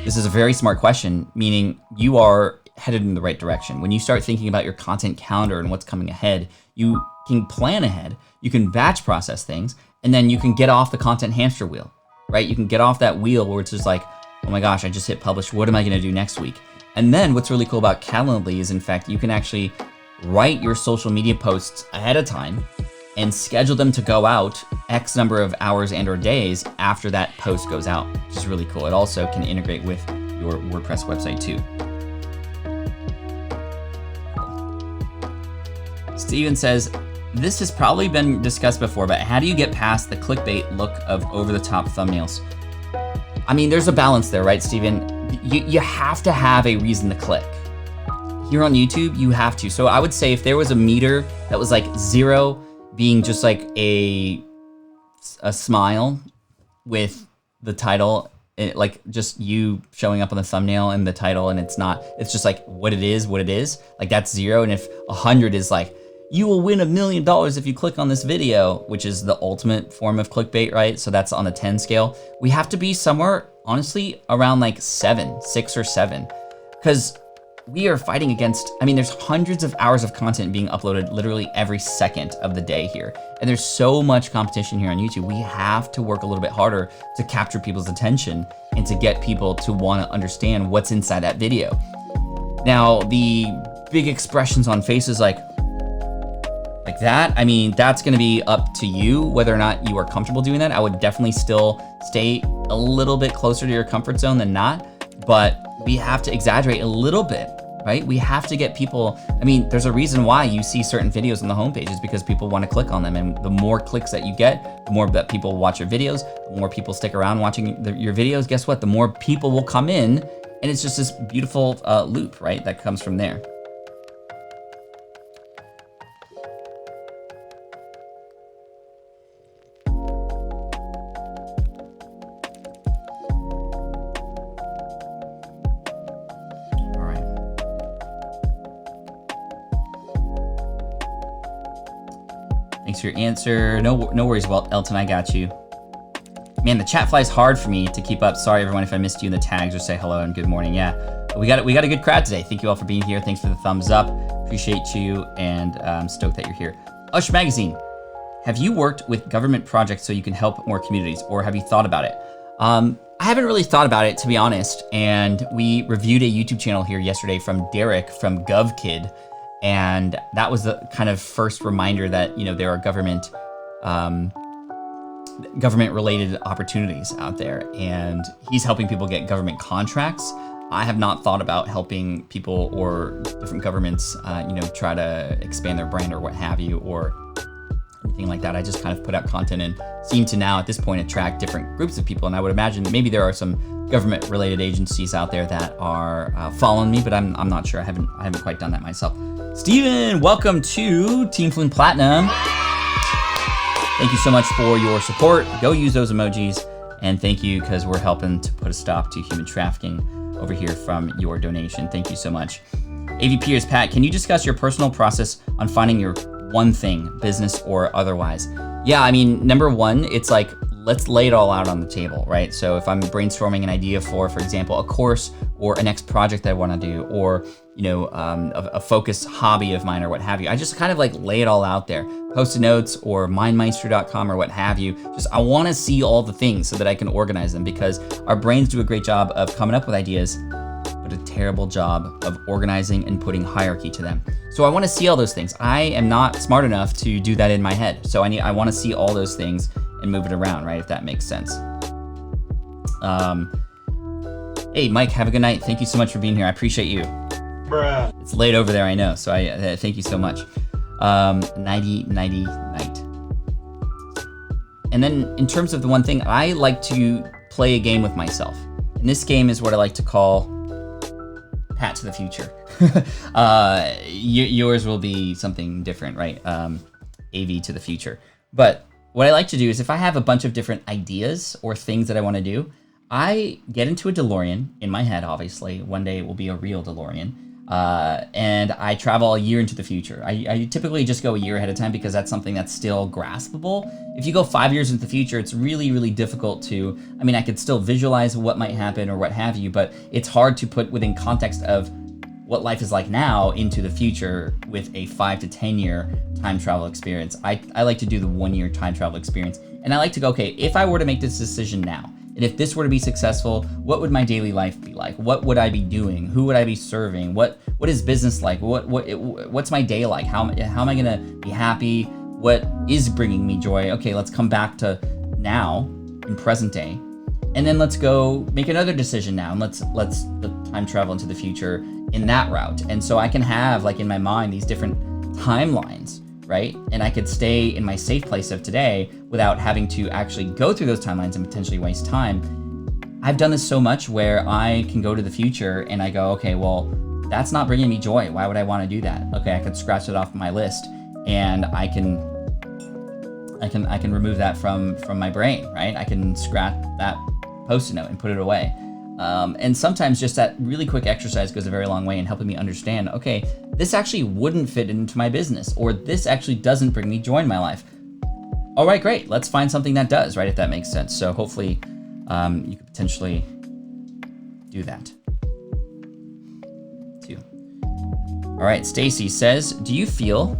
S1: this is a very smart question, meaning you are headed in the right direction. When you start thinking about your content calendar and what's coming ahead, you can plan ahead, you can batch process things, and then you can get off the content hamster wheel, right? You can get off that wheel where it's just like, oh my gosh, I just hit publish. What am I gonna do next week? And then what's really cool about Calendly is, in fact, you can actually write your social media posts ahead of time and schedule them to go out X number of hours and or days after that post goes out, which is really cool. It also can integrate with your WordPress website too. Steven says, this has probably been discussed before, but how do you get past the clickbait look of over-the-top thumbnails? I mean, there's a balance there, right, Steven? You have to have a reason to click. Here on YouTube, you have to. So I would say if there was a meter that was like 0 being just like a smile with the title, like just you showing up on the thumbnail and the title, and it's just like what it is, like that's 0. And if 100 is like, you will win $1 million if you click on this video, which is the ultimate form of clickbait, right? So that's on a 10 scale. We have to be somewhere, honestly, around like 6 or 7, because we are fighting against, I mean, there's hundreds of hours of content being uploaded literally every second of the day here. And there's so much competition here on YouTube. We have to work a little bit harder to capture people's attention and to get people to want to understand what's inside that video. Now, the big expressions on faces like that, I mean, that's gonna be up to you whether or not you are comfortable doing that. I would definitely still stay a little bit closer to your comfort zone than not, but we have to exaggerate a little bit, right? We have to get people, I mean, there's a reason why you see certain videos on the homepage is because people want to click on them. And the more clicks that you get, the more that people watch your videos, the more people stick around watching your videos. Guess what? The more people will come in, and it's just this beautiful loop, right? That comes from there. Thanks for your answer. No worries, well, Elton, I got you. Man, the chat flies hard for me to keep up. Sorry, everyone, if I missed you in the tags, or say hello and good morning. Yeah, we got a good crowd today. Thank you all for being here. Thanks for the thumbs up. Appreciate you, and I'm stoked that you're here. Ush Magazine, have you worked with government projects so you can help more communities, or have you thought about it? I haven't really thought about it, to be honest. And we reviewed a YouTube channel here yesterday from Derek from GovKid. And that was the kind of first reminder that, there are government-related opportunities out there. And he's helping people get government contracts. I have not thought about helping people or different governments, try to expand their brand or what have you, or anything like that. I just kind of put out content and seem to now at this point attract different groups of people. And I would imagine maybe there are some government-related agencies out there that are following me, but I'm not sure. I haven't quite done that myself. Steven, welcome to Team Flynn Platinum. Thank you so much for your support. Go use those emojis, and thank you because we're helping to put a stop to human trafficking over here from your donation. Thank you so much. AV Piers, Pat, can you discuss your personal process on finding your one thing, business or otherwise? Yeah, I mean, number one, it's like, let's lay it all out on the table, right? So if I'm brainstorming an idea for example, a course or a next project that I want to do, or, a focused hobby of mine or what have you, I just kind of like lay it all out there. Post-it notes or mindmeister.com or what have you. I want to see all the things so that I can organize them, because our brains do a great job of coming up with ideas, but a terrible job of organizing and putting hierarchy to them. So I want to see all those things. I am not smart enough to do that in my head. So I want to see all those things and move it around, right? If that makes sense. Hey, Mike, have a good night. Thank you so much for being here. I appreciate you.
S3: Bruh.
S1: It's late over there, I know. So I thank you so much. Nighty night. And then in terms of the one thing, I like to play a game with myself. And this game is what I like to call Pat to the Future. Yours will be something different, right? AV to the Future. But what I like to do is, if I have a bunch of different ideas or things that I want to do, I get into a DeLorean in my head, obviously. One day it will be a real DeLorean. And I travel a year into the future. I typically just go a year ahead of time because that's something that's still graspable. If you go 5 years into the future, it's really, really difficult to, I could still visualize what might happen or what have you, but it's hard to put within context of what life is like now into the future with a 5 to 10 year time travel experience. I like to do the 1 year time travel experience. And I like to go, okay, if I were to make this decision now, and if this were to be successful, what would my daily life be like? What would I be doing? Who would I be serving? What is business like? What's my day like? How am I gonna be happy? What is bringing me joy? Okay, let's come back to now in present day, and then let's go make another decision now, and let's time travel into the future in that route. And so I can have, like, in my mind, these different timelines, right? And I could stay in my safe place of today without having to actually go through those timelines and potentially waste time. I've done this so much where I can go to the future and I go, okay, well, that's not bringing me joy. Why would I want to do that? Okay, I could scratch it off my list, and I can remove that from my brain, right? I can scratch that Post-it note and put it away. And sometimes just that really quick exercise goes a very long way in helping me understand, okay, this actually wouldn't fit into my business, or this actually doesn't bring me joy in my life. All right, great. Let's find something that does, right? If that makes sense. So hopefully you could potentially do that too. All right, Stacy says, do you feel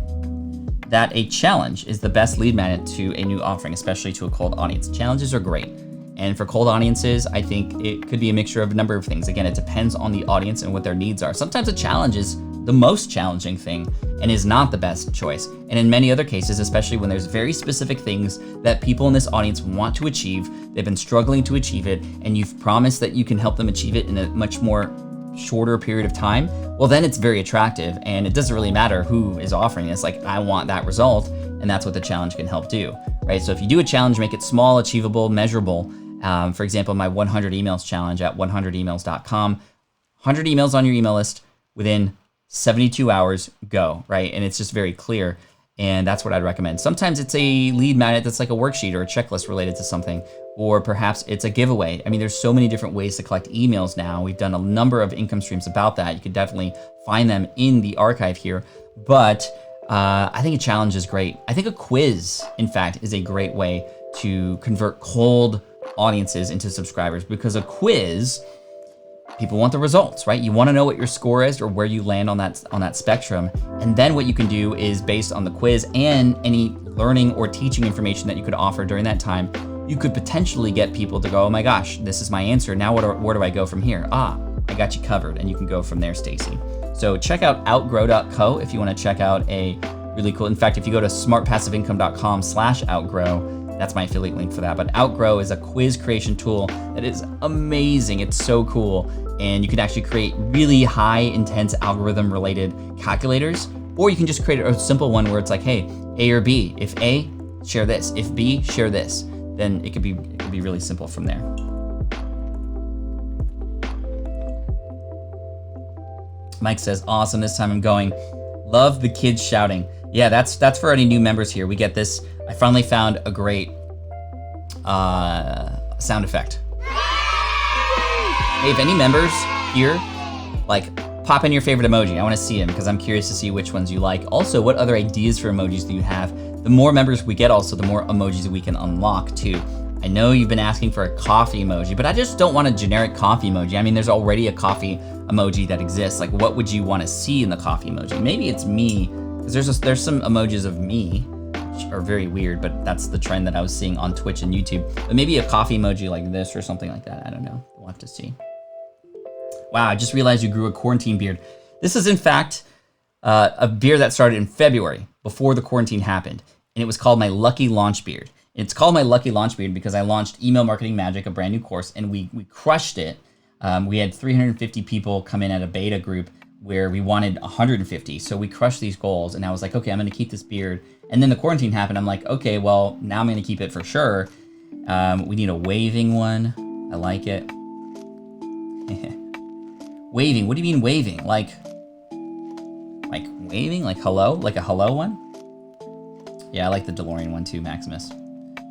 S1: that a challenge is the best lead magnet to a new offering, especially to a cold audience? Challenges are great. And for cold audiences, I think it could be a mixture of a number of things. Again, it depends on the audience and what their needs are. Sometimes a challenge is the most challenging thing and is not the best choice. And in many other cases, especially when there's very specific things that people in this audience want to achieve, they've been struggling to achieve it, and you've promised that you can help them achieve it in a much more shorter period of time, well, then it's very attractive, and it doesn't really matter who is offering this. Like, I want that result, and that's what the challenge can help do, right? So if you do a challenge, make it small, achievable, measurable. For example, my 100 emails challenge at 100emails.com, 100 emails on your email list within 72 hours, go, right? And it's just very clear, and that's what I'd recommend. Sometimes it's a lead magnet that's like a worksheet or a checklist related to something, or perhaps it's a giveaway. I mean, there's so many different ways to collect emails now. We've done a number of income streams about that. You could definitely find them in the archive here, but I think a challenge is great. I think a quiz, in fact, is a great way to convert cold audiences into subscribers, because a quiz, people want the results, right? You want to know what your score is or where you land on that spectrum. And then what you can do is, based on the quiz and any learning or teaching information that you could offer during that time, you could potentially get people to go, oh my gosh, this is my answer. Now where do I go from here? I got you covered, and you can go from there, Stacy. So check out outgrow.co if you want to check out a really cool, in fact, if you go to smartpassiveincome.com/outgrow, that's my affiliate link for that. But Outgrow is a quiz creation tool that is amazing. It's so cool. And you can actually create really high intense algorithm related calculators, or you can just create a simple one where it's like, hey, A or B. If A, share this. If B, share this. Then it could be really simple from there. Mike says, awesome, this time I'm going. Love the kids shouting. Yeah, that's for any new members here. We get this. I finally found a great sound effect. Hey, if any members here, like, pop in your favorite emoji. I want to see them because I'm curious to see which ones you like. Also, what other ideas for emojis do you have? The more members we get, also, the more emojis we can unlock too. I know you've been asking for a coffee emoji, but I just don't want a generic coffee emoji. I mean, there's already a coffee emoji that exists. Like, what would you want to see in the coffee emoji? Maybe it's me, because there's some emojis of me, which are very weird, but that's the trend that I was seeing on Twitch and YouTube. But maybe a coffee emoji like this or something like that. I don't know. We'll have to see. Wow, I just realized you grew a quarantine beard. This is, in fact, a beard that started in February, before the quarantine happened, and it was called my Lucky Launch Beard. It's called my Lucky Launch Beard because I launched Email Marketing Magic, a brand new course, and we crushed it. We had 350 people come in at a beta group where we wanted 150, so we crushed these goals, and I was like, okay, I'm gonna keep this beard. And then the quarantine happened. I'm like, okay, well, now I'm gonna keep it for sure. We need a waving one. I like it. Waving, what do you mean waving? Like waving, like hello? Like a hello one? Yeah, I like the DeLorean one too, Maximus.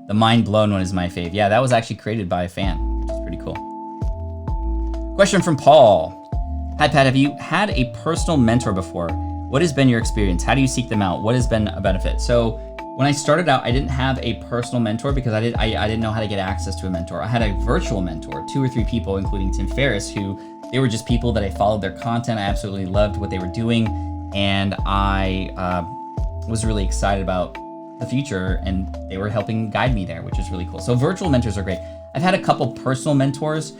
S1: The mind blown one is my fave. Yeah, that was actually created by a fan, which is pretty cool. Question from Paul. Hi Pat, have you had a personal mentor before? What has been your experience? How do you seek them out? What has been a benefit? So when I started out, I didn't have a personal mentor because I didn't know how to get access to a mentor. I had a virtual mentor, 2 or 3 people, including Tim Ferriss, who they were just people that I followed their content. I absolutely loved what they were doing, and I was really excited about the future, and they were helping guide me there, which is really cool. So virtual mentors are great. I've had a couple personal mentors,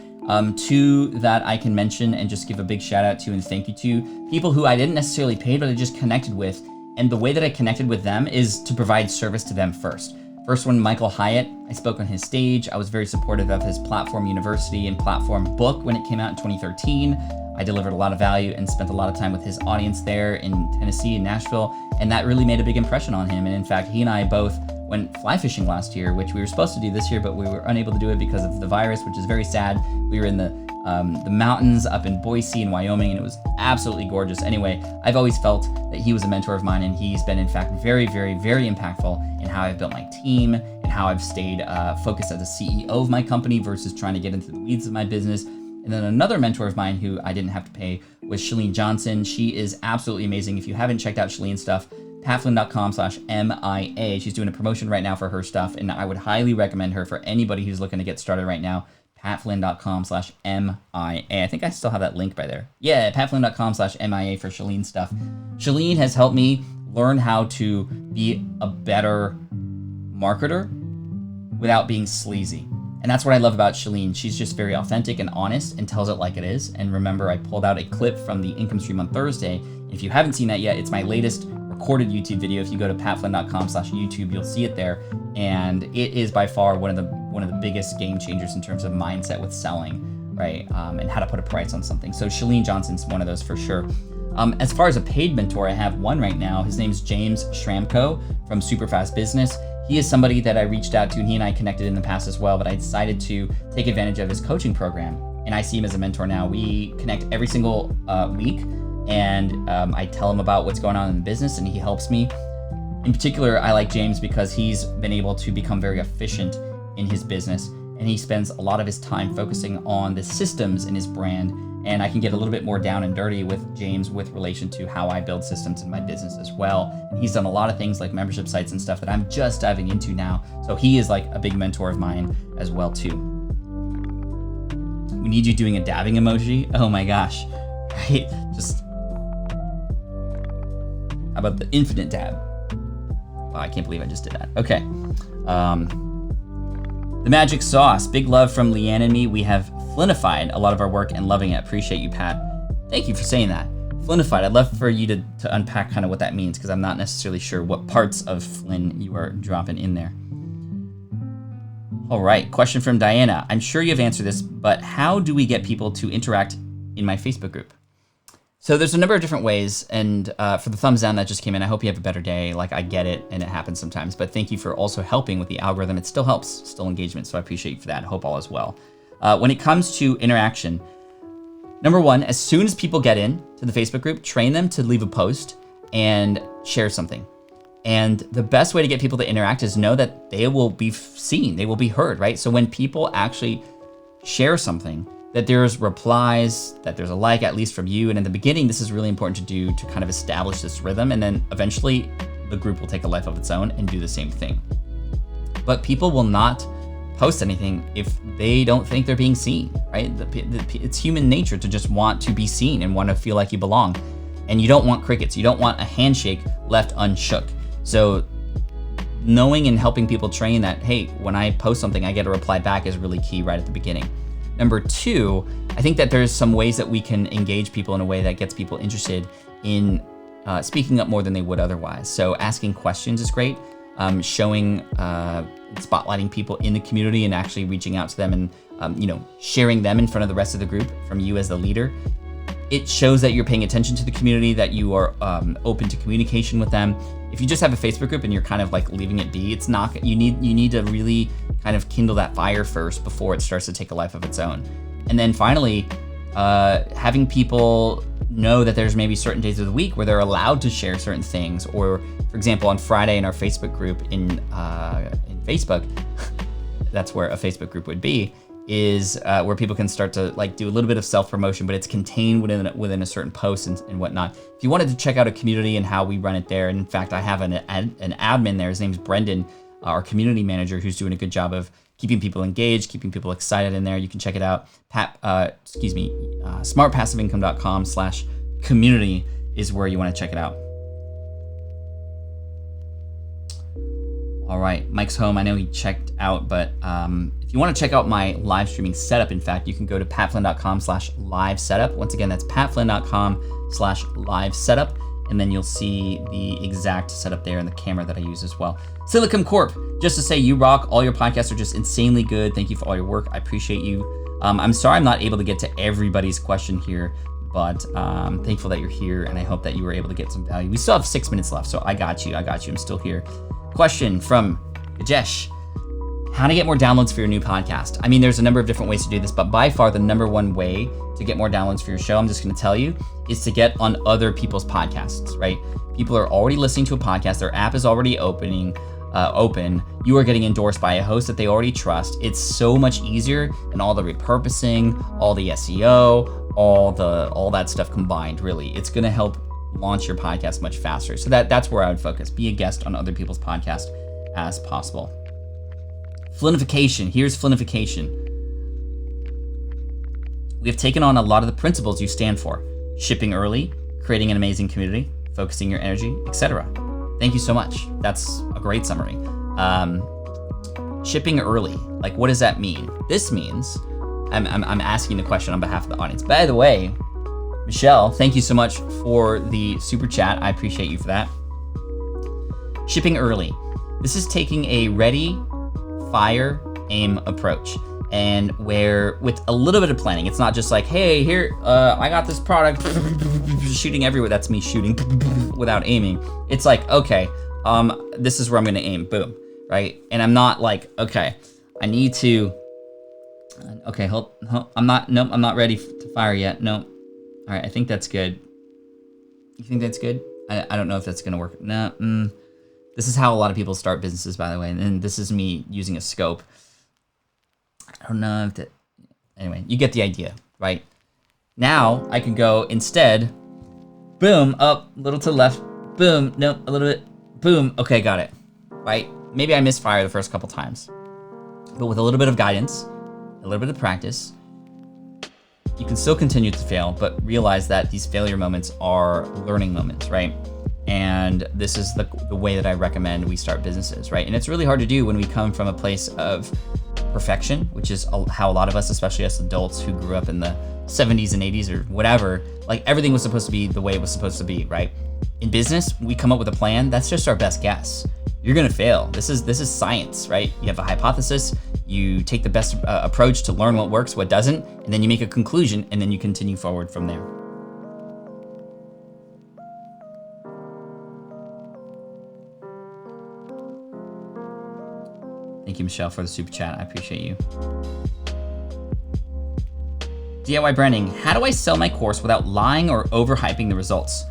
S1: 2 that I can mention and just give a big shout out to and thank you to. People who I didn't necessarily pay, but I just connected with. And the way that I connected with them is to provide service to them first. First one, Michael Hyatt. I spoke on his stage. I was very supportive of his Platform University and Platform book when it came out in 2013. I delivered a lot of value and spent a lot of time with his audience there in Tennessee and Nashville, and that really made a big impression on him. And in fact, he and I both went fly fishing last year, which we were supposed to do this year, but we were unable to do it because of the virus, which is very sad. We were in the mountains up in Boise and Wyoming, and it was absolutely gorgeous. Anyway, I've always felt that he was a mentor of mine, and he's been, in fact, very, very, very impactful in how I've built my team and how I've stayed focused as a CEO of my company versus trying to get into the weeds of my business. And then another mentor of mine who I didn't have to pay was Shalene Johnson. She is absolutely amazing. If you haven't checked out Shalene's stuff, patflynn.com/MIA. She's doing a promotion right now for her stuff, and I would highly recommend her for anybody who's looking to get started right now. patflynn.com/MIA. I think I still have that link by there. Yeah, patflynn.com/MIA for Shalene's stuff. Shalene has helped me learn how to be a better marketer without being sleazy. And that's what I love about Shalene. She's just very authentic and honest and tells it like it is. And remember, I pulled out a clip from the income stream on Thursday. If you haven't seen that yet, it's my latest recorded YouTube video. If you go to patflynn.com/YouTube, you'll see it there. And it is by far one of the biggest game changers in terms of mindset with selling, right? And how to put a price on something. So Shalene Johnson's one of those for sure. As far as a paid mentor, I have one right now. His name's James Schramko from Superfast Business. He is somebody that I reached out to, and he and I connected in the past as well, but I decided to take advantage of his coaching program, and I see him as a mentor now. We connect every single week, and I tell him about what's going on in the business, and he helps me. In particular, I like James because he's been able to become very efficient in his business, and he spends a lot of his time focusing on the systems in his brand, and I can get a little bit more down and dirty with James with relation to how I build systems in my business as well. And he's done a lot of things like membership sites and stuff that I'm just diving into now. So he is like a big mentor of mine as well too. We need you doing a dabbing emoji. Oh my gosh. Right? Just, how about the infinite dab? Wow, I can't believe I just did that. Okay. The magic sauce. Big love from Leanne and me. We have Flynnified a lot of our work and loving it. Appreciate you, Pat. Thank you for saying that. Flynnified. I'd love for you to unpack kind of what that means, because I'm not necessarily sure what parts of Flynn you are dropping in there. All right, question from Diana. I'm sure you've answered this, but how do we get people to interact in my Facebook group? So there's a number of different ways, and for the thumbs down that just came in, I hope you have a better day. Like, I get it, and it happens sometimes, but thank you for also helping with the algorithm. It still helps, still engagement, so I appreciate you for that. I hope all is well. When it comes to interaction, number one, as soon as people get in to the Facebook group, train them to leave a post and share something. And the best way to get people to interact is know that they will be seen, they will be heard, right? So when people actually share something, that there's replies, that there's a like, at least from you. And in the beginning, this is really important to do to kind of establish this rhythm. And then eventually the group will take a life of its own and do the same thing. But people will not post anything if they don't think they're being seen, right? It's human nature to just want to be seen and want to feel like you belong. And you don't want crickets. You don't want a handshake left unshook. So knowing and helping people train that, hey, when I post something, I get a reply back is really key right at the beginning. Number two, I think that there's some ways that we can engage people in a way that gets people interested in speaking up more than they would otherwise. So asking questions is great. Showing, spotlighting people in the community and actually reaching out to them and, sharing them in front of the rest of the group from you as the leader. It shows that you're paying attention to the community, that you are open to communication with them. If you just have a Facebook group and you're kind of like leaving it be, it's not, you need to really kind of kindle that fire first before it starts to take a life of its own. And then finally, having people know that there's maybe certain days of the week where they're allowed to share certain things. Or for example, on Friday in our Facebook group in Facebook, that's where a Facebook group would be, is where people can start to like do a little bit of self-promotion, but it's contained within a certain post and whatnot. If you wanted to check out a community and how we run it there, and in fact, I have an admin there. His name's Brendan, our community manager, who's doing a good job of keeping people engaged, keeping people excited in there. You can check it out. smartpassiveincome.com/community is where you want to check it out. All right, Mike's home. I know he checked out, but if you want to check out my live streaming setup, in fact, you can go to patflynn.com/live setup. Once again, that's patflynn.com/live setup. And then you'll see the exact setup there and the camera that I use as well. Silicon Corp, just to say you rock. All your podcasts are just insanely good. Thank you for all your work. I appreciate you. I'm sorry I'm not able to get to everybody's question here, but I'm thankful that you're here, and I hope that you were able to get some value. We still have 6 minutes left, so I got you. I'm still here. Question from Gajesh. How to get more downloads for your new podcast? I mean, there's a number of different ways to do this, but by far the number one way to get more downloads for your show, I'm just going to tell you, is to get on other people's podcasts, right? People are already listening to a podcast. Their app is already open. You are getting endorsed by a host that they already trust. It's so much easier than all the repurposing, all the SEO, all that stuff combined, really. It's going to help launch your podcast much faster. So that's where I would focus. Be a guest on other people's podcasts as possible. Flynnification. Here's Flynnification. We have taken on a lot of the principles you stand for. Shipping early, creating an amazing community, focusing your energy, etc. Thank you so much. That's a great summary. Shipping early, like what does that mean? This means, I'm asking the question on behalf of the audience. By the way, Michelle, thank you so much for the super chat. I appreciate you for that. Shipping early. This is taking a ready, fire, aim approach. And where with a little bit of planning, it's not just like, hey, here, I got this product, shooting everywhere. That's me shooting without aiming. It's like, okay, this is where I'm gonna aim, boom, right? And I'm not like, okay, I need to, okay, hold, I'm not ready to fire yet, no. All right, I think that's good. You think that's good? I don't know if that's gonna work. No, This is how a lot of people start businesses, by the way, and this is me using a scope. I don't know if that, anyway, you get the idea, right? Now I can go instead, boom, up, a little to the left, boom, nope, a little bit, boom, okay, got it, right? Maybe I misfire the first couple times, but with a little bit of guidance, a little bit of practice, you can still continue to fail, but realize that these failure moments are learning moments, right? And this is the way that I recommend we start businesses, right? And it's really hard to do when we come from a place of perfection, which is how a lot of us, especially us adults who grew up in the 70s and 80s or whatever, like everything was supposed to be the way it was supposed to be, right? In business, we come up with a plan. That's just our best guess. You're gonna fail. This is science, right? You have a hypothesis, you take the best approach to learn what works, what doesn't, and then you make a conclusion, and then you continue forward from there. Thank you, Michelle, for the super chat. I appreciate you. DIY branding. How do I sell my course without lying or overhyping the results?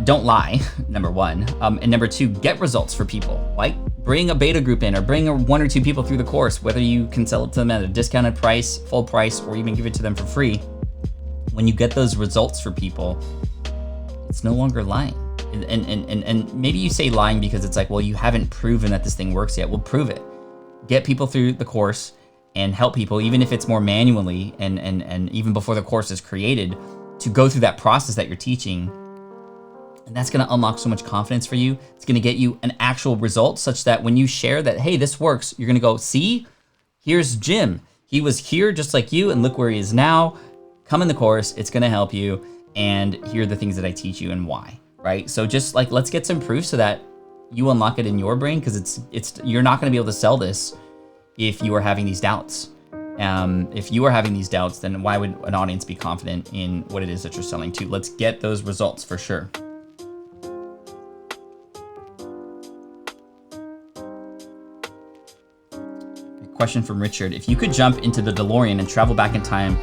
S1: Don't lie, number one. And number two, get results for people. Like bring a beta group in or bring 1 or 2 people through the course, whether you can sell it to them at a discounted price, full price, or even give it to them for free. When you get those results for people, it's no longer lying. And maybe you say lying because it's like, well, you haven't proven that this thing works yet. Well, prove it. Get people through the course and help people, even if it's more manually and even before the course is created, to go through that process that you're teaching. And that's gonna unlock so much confidence for you. It's gonna get you an actual result such that when you share that, hey, this works, you're gonna go, see, here's Jim. He was here just like you and look where he is now. Come in the course, it's gonna help you. And here are the things that I teach you and why, right? So just like, let's get some proof so that you unlock it in your brain, because you're not gonna be able to sell this if you are having these doubts. If you are having these doubts, then why would an audience be confident in what it is that you're selling to? Let's get those results for sure. Question from Richard. If you could jump into the DeLorean and travel back in time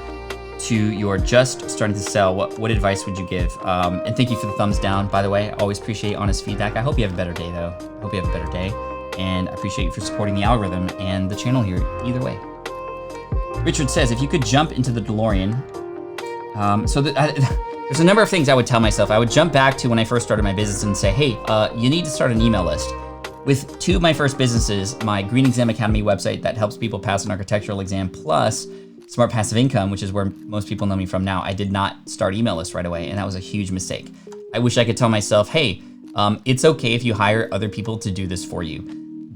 S1: to your just starting to sell, what advice would you give? And thank you for the thumbs down, by the way. I always appreciate honest feedback. I hope you have a better day, though. I hope you have a better day. And I appreciate you for supporting the algorithm and the channel here, either way. Richard says, if you could jump into the DeLorean, there's a number of things I would tell myself. I would jump back to when I first started my business and say, hey, you need to start an email list. With 2 of my first businesses, my Green Exam Academy website that helps people pass an architectural exam, plus Smart Passive Income, which is where most people know me from now, I did not start email lists right away, and that was a huge mistake. I wish I could tell myself, hey, it's okay if you hire other people to do this for you.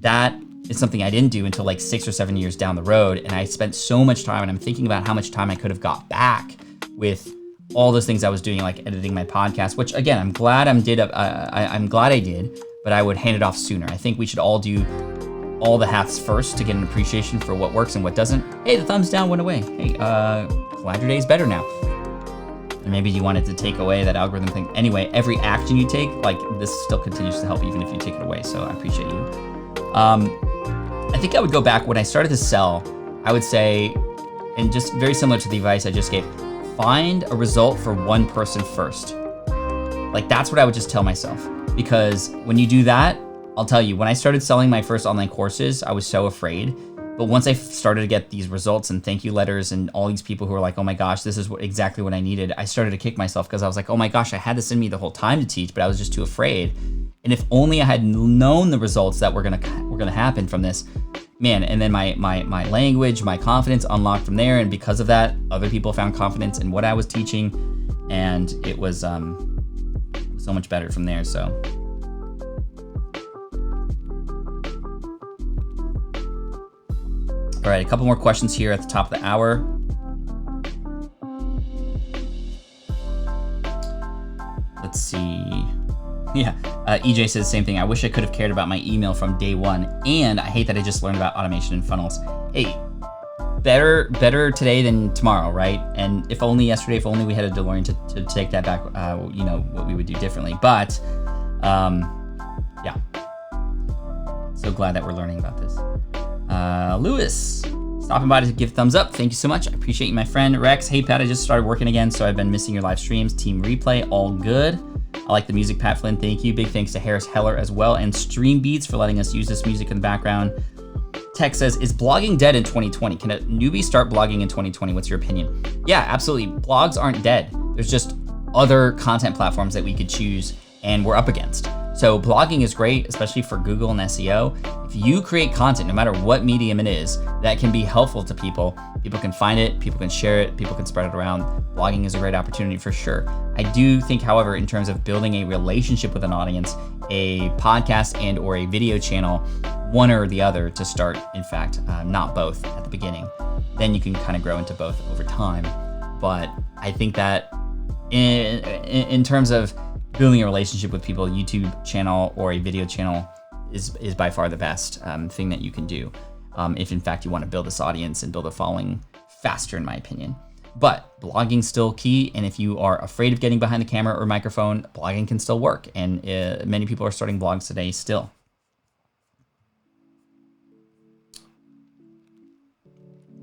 S1: That is something I didn't do until like 6 or 7 years down the road, and I spent so much time, and I'm thinking about how much time I could have got back with all those things I was doing, like editing my podcast, which again, I'm glad I did, but I would hand it off sooner. I think we should all do all the hats first to get an appreciation for what works and what doesn't. Hey, the thumbs down went away. Hey, glad your day's better now. And maybe you wanted to take away that algorithm thing. Anyway, every action you take, like this still continues to help even if you take it away, so I appreciate you. I think I would go back when I started to sell, I would say, and just very similar to the advice I just gave, find a result for one person first. Like that's what I would just tell myself. Because when you do that, I'll tell you, when I started selling my first online courses, I was so afraid. But once I started to get these results and thank you letters and all these people who were like, oh my gosh, this is exactly what I needed, I started to kick myself because I was like, oh my gosh, I had this in me the whole time to teach, but I was just too afraid. And if only I had known the results that were gonna happen from this, man, and then my language, my confidence unlocked from there. And because of that, other people found confidence in what I was teaching. And it was so much better from there, so. All right, a couple more questions here at the top of the hour. Let's see. Yeah, EJ says the same thing. I wish I could have cared about my email from day one, and I hate that I just learned about automation and funnels. Hey, better today than tomorrow, right? And if only yesterday, if only we had a DeLorean to take that back, you know, what we would do differently. But yeah, so glad that we're learning about this. Lewis, stopping by to give thumbs up. Thank you so much. I appreciate you, my friend. Rex, hey Pat, I just started working again, so I've been missing your live streams. Team Replay, all good. I like the music, Pat Flynn, thank you. Big thanks to Harris Heller as well, and Stream Beats for letting us use this music in the background. Tech says, is blogging dead in 2020? Can a newbie start blogging in 2020? What's your opinion? Yeah, absolutely. Blogs aren't dead. There's just other content platforms that we could choose and we're up against. So blogging is great, especially for Google and SEO. If you create content, no matter what medium it is, that can be helpful to people, people can find it, people can share it, people can spread it around. Blogging is a great opportunity for sure. I do think, however, in terms of building a relationship with an audience, a podcast and or a video channel, one or the other to start, in fact, not both at the beginning. Then you can kind of grow into both over time. But I think that in terms of building a relationship with people, YouTube channel or a video channel is by far the best thing that you can do if in fact you want to build this audience and build a following faster, in my opinion. But blogging's still key, and if you are afraid of getting behind the camera or microphone, blogging can still work, and many people are starting blogs today still.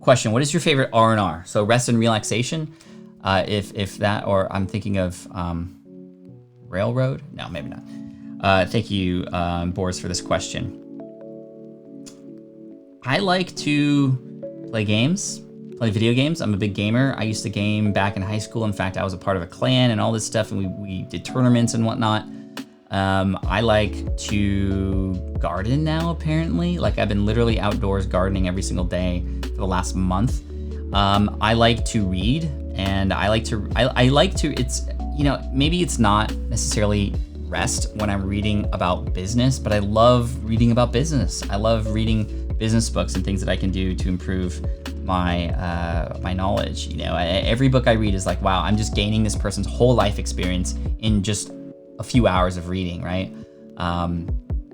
S1: Question, what is your favorite R&R? So rest and relaxation, if that, or I'm thinking of railroad? No, maybe not. Thank you, Boris, for this question. I like to play games, play video games. I'm a big gamer. I used to game back in high school. In fact, I was a part of a clan and all this stuff, and we did tournaments and whatnot. I like to garden now, apparently. Like, I've been literally outdoors gardening every single day for the last month. I like to read, and I like to, it's, you know, maybe it's not necessarily rest when I'm reading about business, but I love reading about business. I love reading business books and things that I can do to improve my my knowledge. You know, every book I read is like, wow, I'm just gaining this person's whole life experience in just a few hours of reading, right?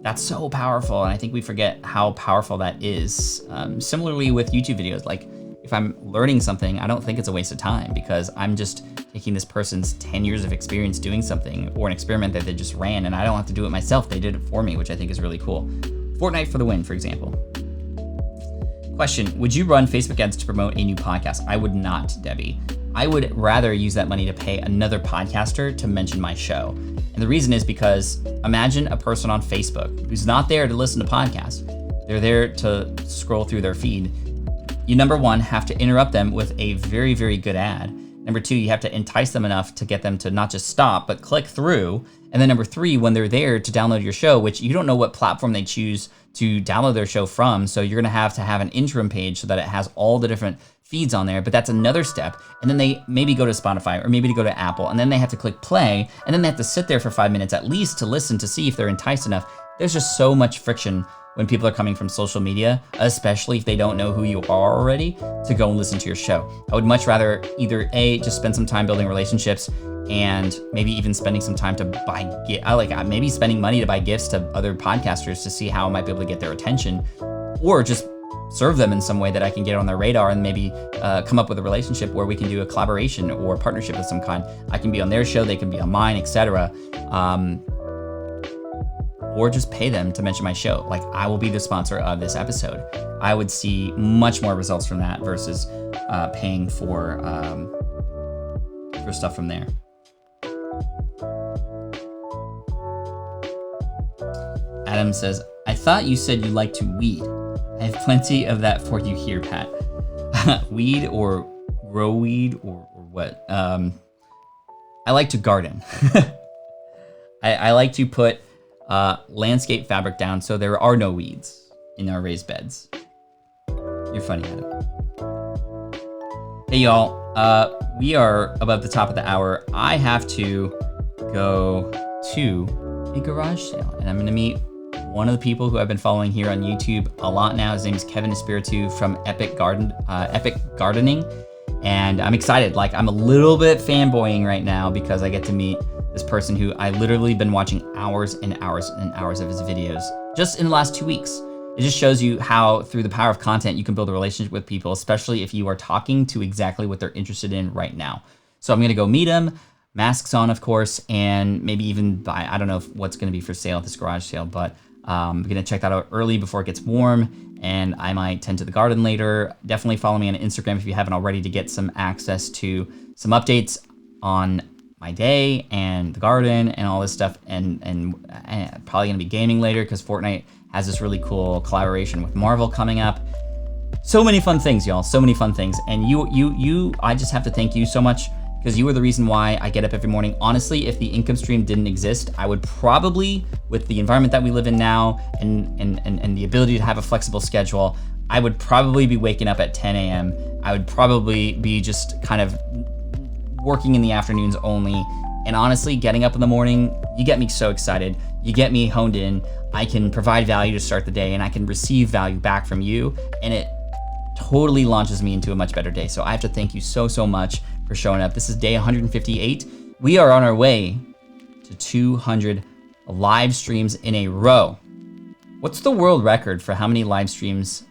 S1: That's so powerful, and I think we forget how powerful that is. Similarly with YouTube videos, like if I'm learning something, I don't think it's a waste of time because I'm just taking this person's 10 years of experience doing something or an experiment that they just ran, and I don't have to do it myself. They did it for me, which I think is really cool. Fortnite for the win, for example. Question, would you run Facebook ads to promote a new podcast? I would not, Debbie. I would rather use that money to pay another podcaster to mention my show. And the reason is because imagine a person on Facebook who's not there to listen to podcasts. They're there to scroll through their feed. You, number one, have to interrupt them with a very, very good ad. Number two, you have to entice them enough to get them to not just stop, but click through. And then number three, when they're there to download your show, which you don't know what platform they choose to download their show from, so you're gonna have to have an interim page so that it has all the different feeds on there, but that's another step. And then they maybe go to Spotify or maybe to go to Apple, and then they have to click play, and then they have to sit there for 5 minutes at least to listen to see if they're enticed enough. There's just so much friction when people are coming from social media, especially if they don't know who you are already, to go and listen to your show. I would much rather either A, just spend some time building relationships, and maybe even spending some time to buy, maybe spending money to buy gifts to other podcasters to see how I might be able to get their attention, or just serve them in some way that I can get on their radar and maybe come up with a relationship where we can do a collaboration or a partnership of some kind. I can be on their show, they can be on mine, etc. Or just pay them to mention my show. Like, I will be the sponsor of this episode. I would see much more results from that versus paying for stuff from there. Adam says, I thought you said you like to weed. I have plenty of that for you here, Pat. Weed or grow weed or what? I like to garden. I like to put landscape fabric down so there are no weeds in our raised beds. You're funny, Adam. Hey y'all, we are above the top of the hour. I have to go to a garage sale, and I'm gonna meet one of the people who I've been following here on YouTube a lot now. His name is Kevin Espiritu from Epic Gardening, and I'm excited. Like, I'm a little bit fanboying right now because I get to meet this person who I literally been watching hours and hours and hours of his videos just in the last 2 weeks. It just shows you how through the power of content you can build a relationship with people, especially if you are talking to exactly what they're interested in right now. So I'm gonna go meet him, masks on, of course, and maybe even buy, I don't know what's gonna be for sale at this garage sale, but I'm gonna check that out early before it gets warm, and I might tend to the garden later. Definitely follow me on Instagram if you haven't already to get some access to some updates on my day and the garden and all this stuff, and probably gonna be gaming later because Fortnite has this really cool collaboration with Marvel coming up. So many fun things, y'all, so many fun things. And you, I just have to thank you so much because you are the reason why I get up every morning. Honestly, if the income stream didn't exist, I would probably, with the environment that we live in now and the ability to have a flexible schedule, I would probably be waking up at 10 a.m. I would probably be just kind of working in the afternoons only. And honestly, getting up in the morning, you get me so excited. You get me honed in. I can provide value to start the day, and I can receive value back from you. And it totally launches me into a much better day. So I have to thank you so, so much for showing up. This is day 158. We are on our way to 200 live streams in a row. What's the world record for how many live streams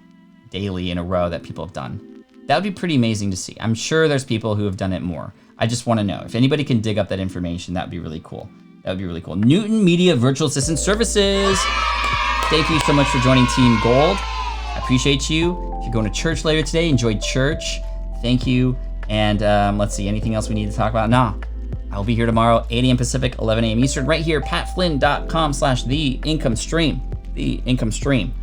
S1: daily in a row that people have done? That would be pretty amazing to see. I'm sure there's people who have done it more. I just want to know. If anybody can dig up that information, that would be really cool. That would be really cool. Newton Media Virtual Assistant Services. Thank you so much for joining Team Gold. I appreciate you. If you're going to church later today, enjoy church. Thank you. And let's see, anything else we need to talk about? Nah. I'll be here tomorrow, 8 a.m. Pacific, 11 a.m. Eastern, right here, patflynn.com/theincomestream. The Income Stream.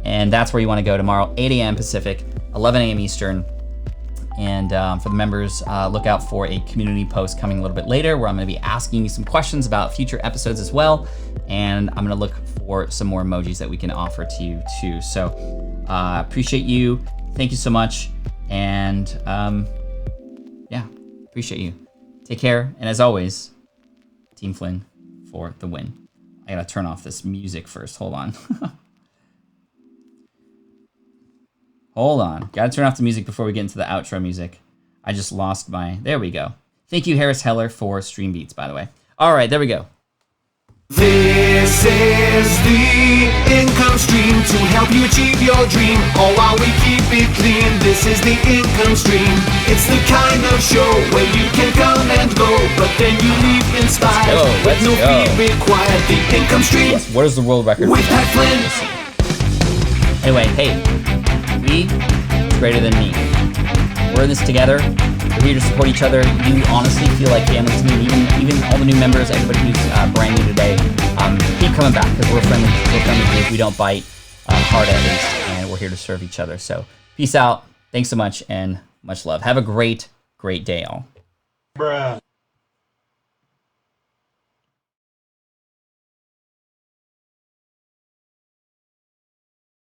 S1: And that's where you want to go tomorrow, 8 a.m. Pacific, 11 a.m. Eastern. And for the members, look out for a community post coming a little bit later where I'm going to be asking you some questions about future episodes as well. And I'm going to look for some more emojis that we can offer to you too. So appreciate you. Thank you so much. And yeah, appreciate you. Take care. And as always, Team Flynn for the win. I got to turn off this music first. Hold on. Hold on. Gotta turn off the music before we get into the outro music. I just lost my... There we go. Thank you, Harris Heller, for Stream Beats, by the way. All right, there we go.
S2: This is the income stream to help you achieve your dream, all while we keep it clean. This is the income stream. It's the kind of show where you can come and go, but then you leave inspired with no fee required. The income stream.
S1: Yes, what is the world record?
S2: With Pat Flynn.
S1: Anyway, hey. We is greater than me. We're in this together. We're here to support each other. You honestly feel like family to me. Even all the new members, everybody who's brand new today, keep coming back because we're friendly. We're friendly group. We don't bite hard at least, and we're here to serve each other. So peace out. Thanks so much and much love. Have a great, great day, all. Bruh.